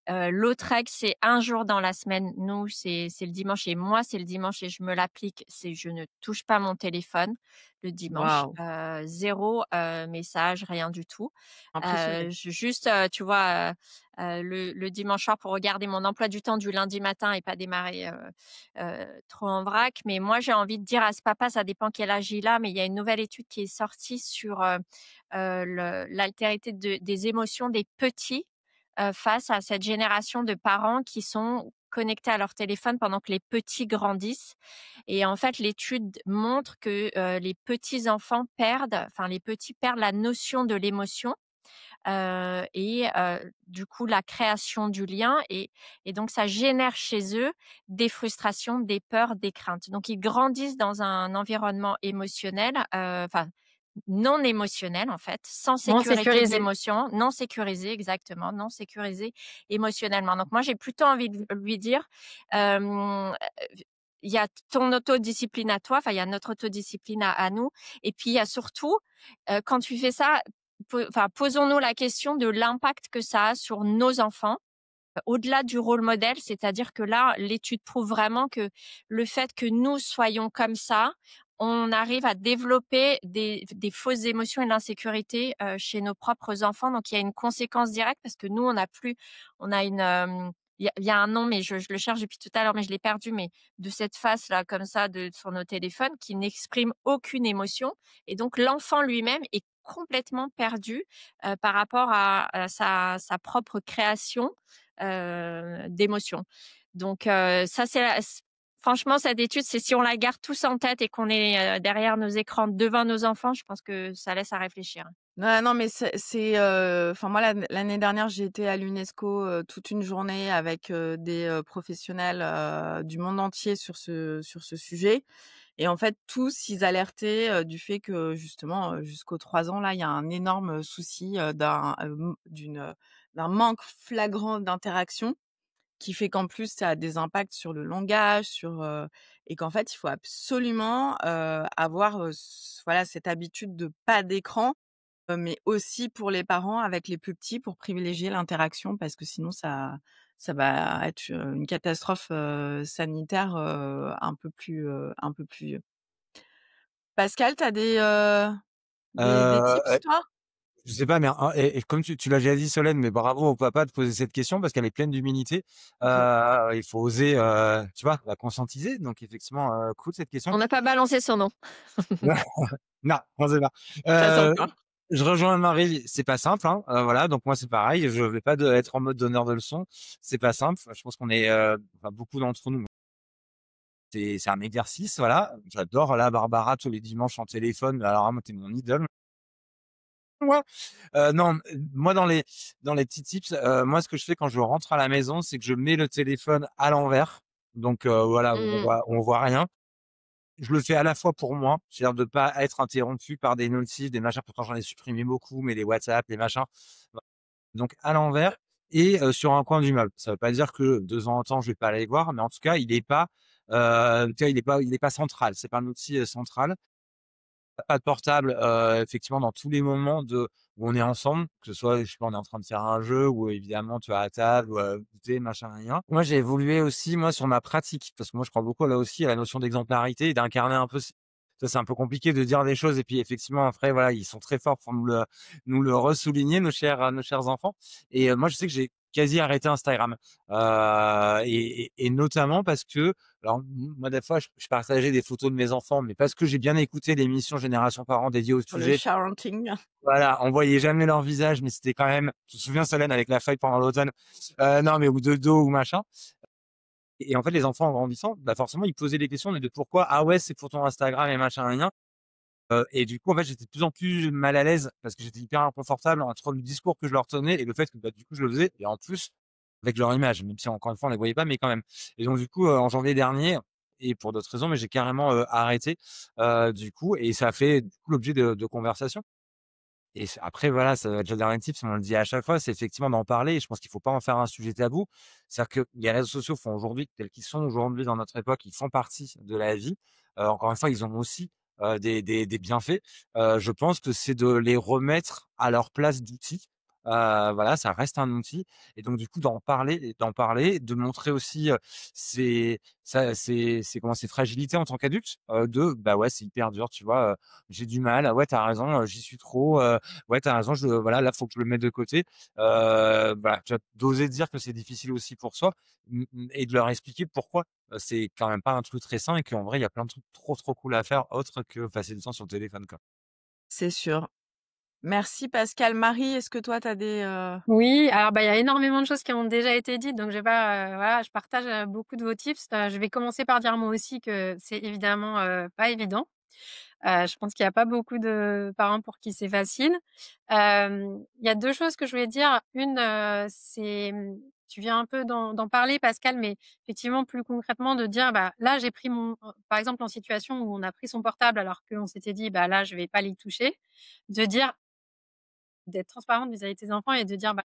L'autre règle, c'est un jour dans la semaine. Nous, c'est le dimanche, et moi, c'est le dimanche et je me l'applique, c'est je ne touche pas mon téléphone le dimanche. Waouh, 0, message, rien du tout. impressionnée. Juste, tu vois, le dimanche soir pour regarder mon emploi du temps du lundi matin et pas démarrer, trop en vrac. Mais moi, j'ai envie de dire à ce papa, ça dépend quel âge il a, mais il y a une nouvelle étude qui est sortie sur, l'altérité des émotions des petits, face à cette génération de parents qui sont connectés à leur téléphone pendant que les petits grandissent. Et en fait, l'étude montre que, les petits enfants les petits perdent la notion de l'émotion, du coup la création du lien, et donc ça génère chez eux des frustrations, des peurs, des craintes. Donc ils grandissent dans un environnement émotionnel, non émotionnel en fait, sans Non sécurité sécurisé. d'émotion, non sécurisé exactement, non sécurisé émotionnellement. Donc moi j'ai plutôt envie de lui dire, hem, il y a ton autodiscipline à toi, enfin il y a notre autodiscipline à nous, et puis il y a surtout, quand tu fais ça, posons-nous la question de l'impact que ça a sur nos enfants, au-delà du rôle modèle, c'est-à-dire que là, l'étude prouve vraiment que le fait que nous soyons comme ça, on arrive à développer des fausses émotions et de l'insécurité, chez nos propres enfants. Donc il y a une conséquence directe parce que nous, on a une, il y a un nom, mais je le cherche depuis tout à l'heure, mais je l'ai perdu, mais de cette face-là, comme ça, sur nos téléphones, qui n'exprime aucune émotion. Et donc l'enfant lui-même est complètement perdu, par rapport à sa propre création, d'émotions. Donc ça, franchement, cette étude, c'est si on la garde tous en tête et qu'on est, derrière nos écrans devant nos enfants, je pense que ça laisse à réfléchir. Non, non, mais enfin moi l'année dernière, j'ai été à l'UNESCO, toute une journée avec, des, professionnels, du monde entier sur ce sujet et en fait tous, ils alertaient, du fait que justement, jusqu'aux 3 ans là, il y a un énorme souci, d'un manque flagrant d'interaction qui fait qu'en plus ça a des impacts sur le langage, et qu'en fait il faut absolument, avoir, voilà cette habitude de pas d'écran. Mais aussi pour les parents avec les plus petits pour privilégier l'interaction parce que sinon ça va être, une catastrophe, sanitaire, un peu plus Pascal, tu as des tips Heu, toi? je sais pas, mais et comme tu l'as déjà dit Solène, mais bravo au papa de poser cette question parce qu'elle est pleine d'humilité. Il faut oser, tu vois, la conscientiser. Donc effectivement, cool cette question. On n'a pas balancé son nom. Non, on sait pas. Pas Heu, encore. je rejoins Marie, c'est pas simple, hein, voilà, donc moi c'est pareil, je vais pas être en mode donneur de leçons, c'est pas simple. Je pense qu'on est, enfin beaucoup d'entre nous, c'est un exercice, voilà. J'adore là Barbara tous les dimanches en téléphone, alors moi tu mon idole. Moi, non, moi dans les petits tips, moi ce que je fais quand je rentre à la maison, c'est que je mets le téléphone à l'envers, donc voilà, Mmh. on voit rien. Je le fais à la fois pour moi, c'est-à-dire de pas être interrompu par des notifs, des machins, pourtant j'en ai supprimé beaucoup, mais les WhatsApp, les machins, donc à l'envers et sur un coin du meuble. Ça veut pas dire que de temps en temps je vais pas aller les voir, mais en tout cas il est pas, tu vois, il est pas central. C'est pas un outil, central. Pas de portable, effectivement dans tous les moments où on est ensemble, que ce soit, je sais pas, on est en train de faire un jeu ou évidemment tu es à table ou goûter, machin, rien. Moi, j'ai évolué aussi, moi, sur ma pratique, parce que moi, je crois beaucoup, là aussi, à la notion d'exemplarité et d'incarner un peu ça, c'est un peu compliqué de dire des choses et puis effectivement, après, voilà, ils sont très forts pour nous le ressouligner, nos chers enfants et moi, je sais que j'ai quasi arrêté Instagram, et notamment parce que alors, moi, des fois, je partageais des photos de mes enfants, mais parce que j'ai bien écouté l'émission Génération Parents dédiée au Sur le sujet. parenting. Voilà, on voyait jamais leur visage, mais c'était quand même, tu te souviens, Solène, avec la feuille pendant l'automne, non, mais ou de dos ou machin. Et en fait, les enfants en grandissant, bah, forcément, ils posaient des questions de pourquoi, ah ouais, c'est pour ton Instagram et machin, rien. Et du coup, en fait, j'étais de plus en plus mal à l'aise parce que j'étais hyper inconfortable entre le discours que je leur tenais et le fait que, bah, du coup, je le faisais et en plus, avec leur image, même si encore une fois, on les voyait pas, mais quand même. Et donc, du coup, en janvier dernier, et pour d'autres raisons, mais j'ai carrément arrêté, du coup, et ça a fait du coup l'objet de conversations. Et après, voilà, ça va être le dernier tip, on le dit à chaque fois, c'est effectivement d'en parler. Et je pense qu'il faut pas en faire un sujet tabou. C'est-à-dire que les réseaux sociaux font aujourd'hui, tels qu'ils sont aujourd'hui dans notre époque, ils font partie de la vie. Encore une fois, ils ont aussi des bienfaits. Je pense que c'est de les remettre à leur place d'outils. Voilà, ça reste un outil. Et donc, du coup, d'en parler, de montrer aussi ses fragilités en tant qu'adulte. Bah ouais, c'est hyper dur, tu vois. J'ai du mal. Ah ouais, t'as raison, j'y suis trop. Ouais, t'as raison, voilà, là, faut que je le mette de côté. Voilà, tu vois, d'oser dire que c'est difficile aussi pour soi, et de leur expliquer pourquoi c'est quand même pas un truc très sain et qu'en vrai, il y a plein de trucs trop, trop cool à faire autre que passer du temps sur le téléphone, quoi. C'est sûr. Merci Pascal. Marie, est-ce que toi tu as Oui, alors, il y a énormément de choses qui ont déjà été dites, donc je vais pas, voilà, je partage, beaucoup de vos tips. Je vais commencer par dire moi aussi que c'est évidemment, pas évident. Je pense qu'il y a pas beaucoup de parents pour qui c'est facile. Il y a 2 choses que je voulais dire. Une, c'est, tu viens un peu d'en parler Pascal, mais effectivement plus concrètement de dire, bah, là j'ai pris par exemple en situation où on a pris son portable alors qu'on s'était dit: «Bah, là je vais pas l'y toucher», de dire d'être transparente vis-à-vis de tes enfants et de dire: «Bah,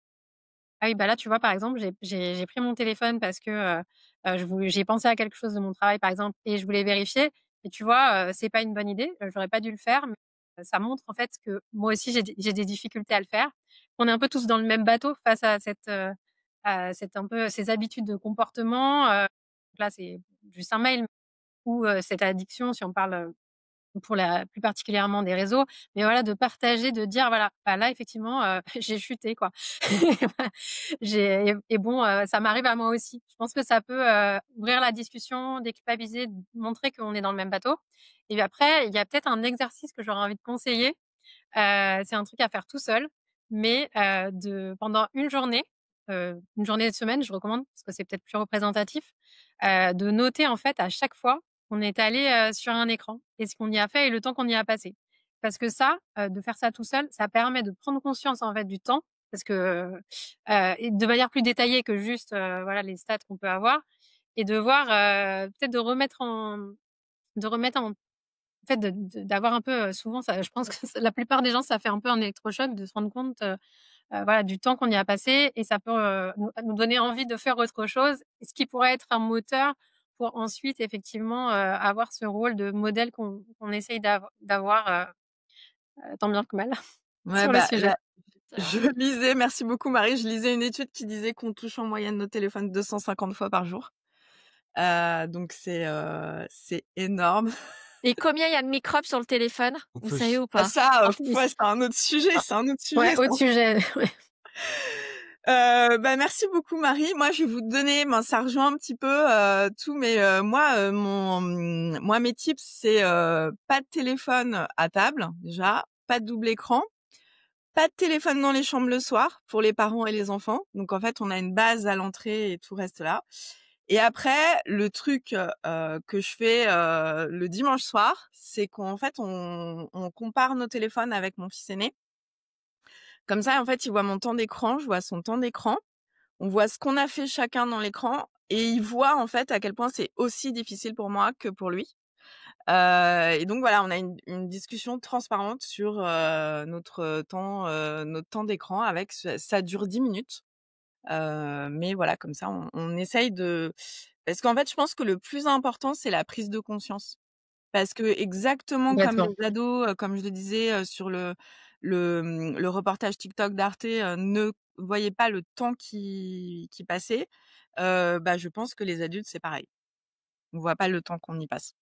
ah oui, bah, là, tu vois, par exemple, j'ai pris mon téléphone parce que, j'ai pensé à quelque chose de mon travail, par exemple, et je voulais vérifier et tu vois, c'est pas une bonne idée, j'aurais pas dû le faire, mais ça montre, en fait, que moi aussi j'ai des difficultés à le faire. On est un peu tous dans le même bateau face c'est un peu ses habitudes de comportement. Là, c'est juste un mail ou cette addiction, si on parle pour la plus particulièrement des réseaux, mais voilà, de partager, de dire voilà, bah là effectivement, j'ai chuté quoi. Et bon, ça m'arrive à moi aussi. Je pense que ça peut, ouvrir la discussion, déculpabiliser, montrer qu'on est dans le même bateau. Et puis après, il y a peut-être un exercice que j'aurais envie de conseiller. C'est un truc à faire tout seul, mais de pendant une journée de semaine, je recommande parce que c'est peut-être plus représentatif, de noter en fait à chaque fois qu'on est allé, sur un écran et ce qu'on y a fait et le temps qu'on y a passé. Parce que ça, de faire ça tout seul, ça permet de prendre conscience en fait du temps parce que, et de manière plus détaillée que juste, voilà les stats qu'on peut avoir et de voir, peut-être de remettre en fait, d'avoir un peu, souvent ça je pense que la plupart des gens, ça fait un peu un électrochoc de se rendre compte, voilà, du temps qu'on y a passé et ça peut, nous donner envie de faire autre chose, ce qui pourrait être un moteur pour ensuite effectivement, avoir ce rôle de modèle qu'on essaye d'avoir, tant bien que mal Ouais, sur le bah, sujet. là, je lisais merci beaucoup Marie, je lisais une étude qui disait qu'on touche en moyenne nos téléphones 250 fois par jour. Donc c'est énorme. Et combien il y a de microbes sur le téléphone? Vous savez ou Ah pas? ça, En plus. ouais, c'est un autre sujet, c'est un autre Ouais, sujet ça. autre sujet, ouais. Bah, merci beaucoup Marie. Moi, je vais vous donner, ça rejoint un petit peu tout, mais moi mes tips c'est pas de téléphone à table déjà, pas de double écran, pas de téléphone dans les chambres le soir pour les parents et les enfants. Donc en fait, on a une base à l'entrée et tout reste là. Et après, le truc que je fais le dimanche soir, c'est qu'en fait on compare nos téléphones avec mon fils aîné. Comme ça, en fait, il voit mon temps d'écran, je vois son temps d'écran. On voit ce qu'on a fait chacun dans l'écran et il voit en fait à quel point c'est aussi difficile pour moi que pour lui. Et donc voilà, on a une discussion transparente sur notre temps d'écran avec ça dure 10 minutes. Mais voilà, comme ça, on essaye de parce qu'en fait, je pense que le plus important, c'est la prise de conscience. Parce que exactement comme Complètement. les ados, comme je le disais, sur le reportage TikTok d'Arte, ne voyaient pas le temps qui passait, bah, je pense que les adultes, c'est pareil. On voit pas le temps qu'on y passe.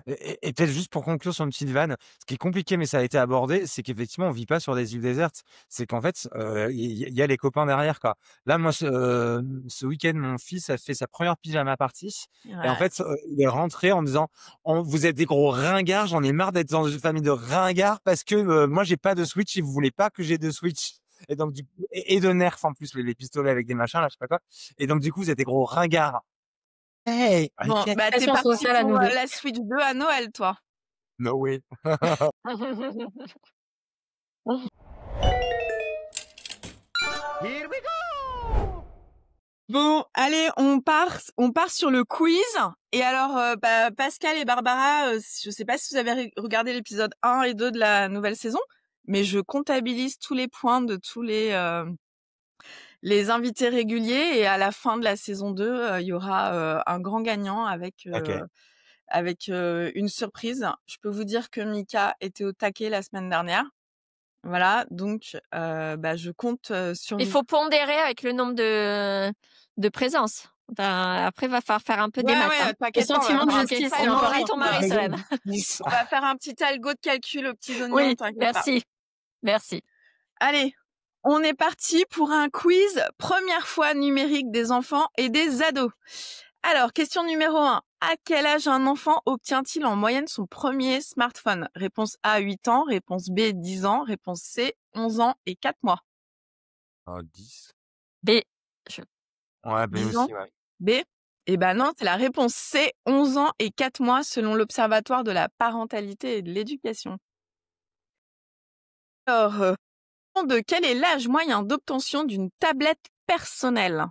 Et peut-être juste pour conclure sur une petite vanne, ce qui est compliqué, mais ça a été abordé, c'est qu'effectivement, on vit pas sur des îles désertes. C'est qu'en fait, il y a les copains derrière, quoi. Là, moi, ce week-end, mon fils a fait sa première pyjama party et en Ouais. fait, il est rentré en me disant: «Vous êtes des gros ringards, j'en ai marre d'être dans une famille de ringards parce que, moi, j'ai pas de Switch et vous voulez pas que j'ai de Switch». Et donc du coup et de Nerf en plus, les pistolets avec des machins là, je sais pas quoi. Et donc du coup, vous êtes des gros ringards. Hey! Bon, OK. bah, tu Pression parti sociale à pour, nous 2. la Switch 2 à Noël, toi? No way. Bon, allez, on part sur le quiz. Et alors, bah, Pascal et Barbara, je sais pas si vous avez regardé l'épisode 1 et 2 de la nouvelle saison, mais je comptabilise tous les points de tous les invités réguliers et à la fin de la saison 2, il y aura un grand gagnant avec OK. une surprise. Je peux vous dire que Mika était au taquet la semaine dernière. Voilà, donc bah, je compte sur Il vous. faut pondérer avec le nombre de présences. Enfin, après, va falloir faire un peu des Ouais, maths, hein. ouais, Le t'inquiète pas, on va sentiment de faire un OK, petit justice, c'est on aura important. ton mari, Solène. on va faire un petit algo de calcul aux petits oignons, Oui, t'inquiète pas. merci, merci. Allez, on est parti pour un quiz première fois numérique des enfants et des ados. Alors, question numéro 1. À quel âge un enfant obtient-il en moyenne son premier smartphone? Réponse A, 8 ans. Réponse B, 10 ans. Réponse C, 11 ans et 4 mois. 10. B. Je Ouais, B 10 ans. aussi, ouais. B? Eh ben non, c'est la réponse C, 11 ans et 4 mois selon l'Observatoire de la parentalité et de l'éducation. Alors, quel est l'âge moyen d'obtention d'une tablette personnelle?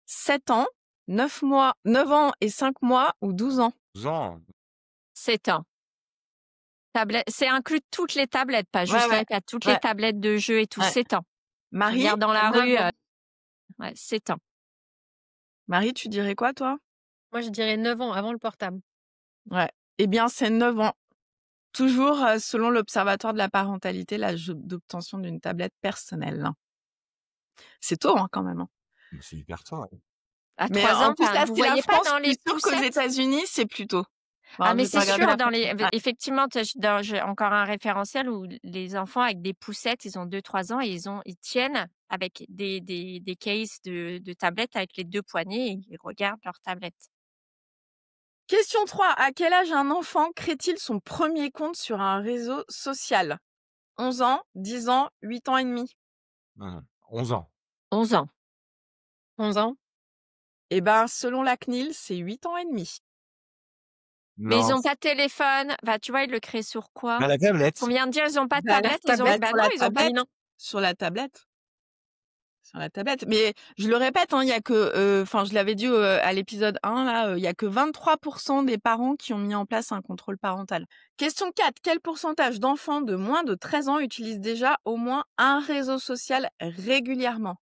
7 ans, 9 mois, 9 ans et 5 mois ou 12 ans? 12 ans. 7 ans. Tablette, c'est inclus toutes les tablettes, pas Ouais, juste ouais, l'iPad, toutes les ouais, tablettes de jeux et tout, ouais. 7 ans. Tu Marie, regardes dans la 9 rue, ans. ouais, 7 ans. Marie, tu dirais quoi, toi? Moi, je dirais 9 ans avant le portable. Ouais. Eh bien, c'est 9 ans. Toujours selon l'Observatoire de la parentalité, l'âge d'obtention d'une tablette personnelle. C'est tôt, hein, quand même, hein. C'est hyper tôt, ouais. À Mais 3 en ans, plus, là, vous c'est la voyez pas France. dans Je les suis sûre qu'aux poussettes? États-Unis, c'est plus tôt. Ah, Alors, mais j'ai c'est pas regardé sûr, la dans France. les Ah, effectivement, j'ai encore un référentiel où les enfants avec des poussettes, ils ont 2-3 ans et ils tiennent avec des cases de tablettes avec les 2 poignets et ils regardent leur tablette. Question 3. À quel âge un enfant crée-t-il son premier compte sur un réseau social? 11 ans, 10 ans, 8 ans et demi? Non, 11 ans. 11 ans. 11 ans. Eh ben, selon la CNIL, c'est 8 ans et demi. Mais ils Non, ont pas de téléphone. Bah, tu vois, ils le créent sur quoi? bah, la tablette. On vient de dire, ils ont pas de Bah, la tablette. tablette, Bah sur non, la ils ont pas tablette. Sur la tablette. Sur la tablette. Mais je le répète, hein, il y a que, enfin, je l'avais dit à l'épisode 1, là, il y a que 23% des parents qui ont mis en place un contrôle parental. Question 4. Quel pourcentage d'enfants de moins de 13 ans utilisent déjà au moins un réseau social régulièrement?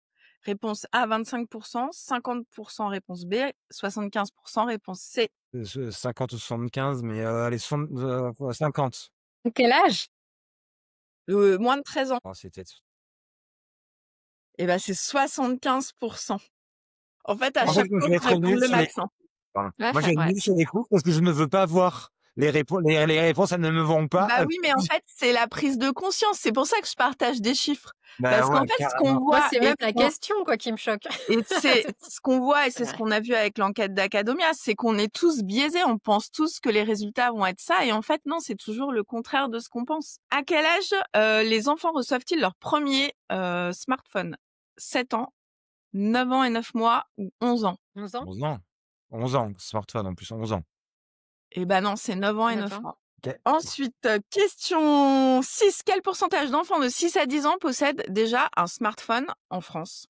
Réponse A, 25%, 50% réponse B, 75% réponse C. 50 ou 75, mais allez, 50. Quel âge? Moins de 13 ans. Oh, c'est peut-être. Eh ben, c'est 75%. En fait, à En fait, chaque moi, fois, je vais faut être répondre nul le sur les max, hein. pardon. Ouais, Moi, je vais être ouais. nul sur les coups parce que je ne veux pas voir les réponses, elles ne me vont pas. Bah oui, mais en fait, c'est la prise de conscience. C'est pour ça que je partage des chiffres. Bah Parce qu'en ouais, fait, ce qu'on carrément. Moi, voit c'est et même ce la qu'on question, quoi, qui me choque. et c'est ce qu'on voit et c'est ce Ouais. qu'on a vu avec l'enquête d'Academia, c'est qu'on est tous biaisés. On pense tous que les résultats vont être ça et en fait, non, c'est toujours le contraire de ce qu'on pense. À quel âge les enfants reçoivent-ils leur premier smartphone? 7 ans, 9 ans et 9 mois ou 11 ans? 11 ans. 11 ans. 11 ans, smartphone en plus, 11 ans. Eh ben non, c'est 9 ans et 9 9 ans. mois. Ok. Ensuite, question 6. Quel pourcentage d'enfants de 6 à 10 ans possèdent déjà un smartphone en France?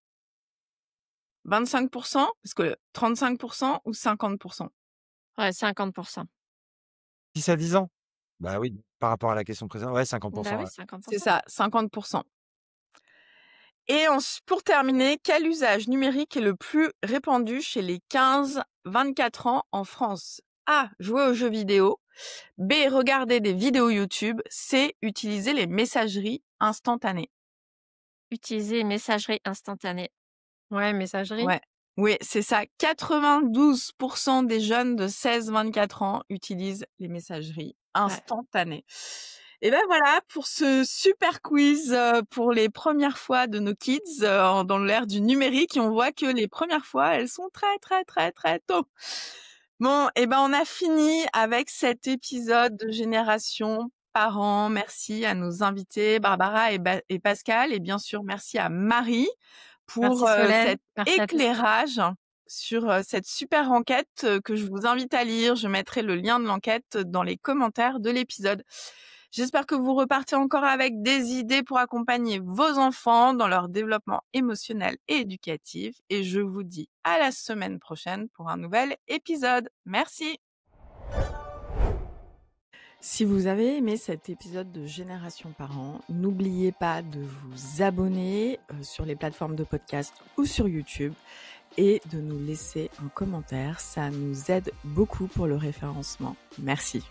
25%, parce que 35% ou 50%? Ouais, 50%. 6 à 10 ans? Bah oui, par rapport à la question précédente, ouais, Bah 50%, oui, ouais. 50%. C'est ça, 50%. Et pour terminer, quel usage numérique est le plus répandu chez les 15-24 ans en France? A. Jouer aux jeux vidéo. B. Regarder des vidéos YouTube. C. Utiliser les messageries instantanées. Utiliser les messageries instantanées. Ouais, messagerie. Ouais. Oui, c'est ça. 92% des jeunes de 16-24 ans utilisent les messageries instantanées. Et ben voilà pour ce super quiz pour les premières fois de nos kids dans l'ère du numérique. Et on voit que les premières fois, elles sont très, très, très, très tôt. Bon, et ben on a fini avec cet épisode de Génération Parents. Merci à nos invités, Barbara et Pascal. Et bien sûr, merci à Marie pour Merci Solène. cet Merci à tous. éclairage sur cette super enquête que je vous invite à lire. Je mettrai le lien de l'enquête dans les commentaires de l'épisode. J'espère que vous repartez encore avec des idées pour accompagner vos enfants dans leur développement émotionnel et éducatif. Et je vous dis à la semaine prochaine pour un nouvel épisode. Merci. Si vous avez aimé cet épisode de Génération Parents, n'oubliez pas de vous abonner sur les plateformes de podcast ou sur YouTube et de nous laisser un commentaire. Ça nous aide beaucoup pour le référencement. Merci.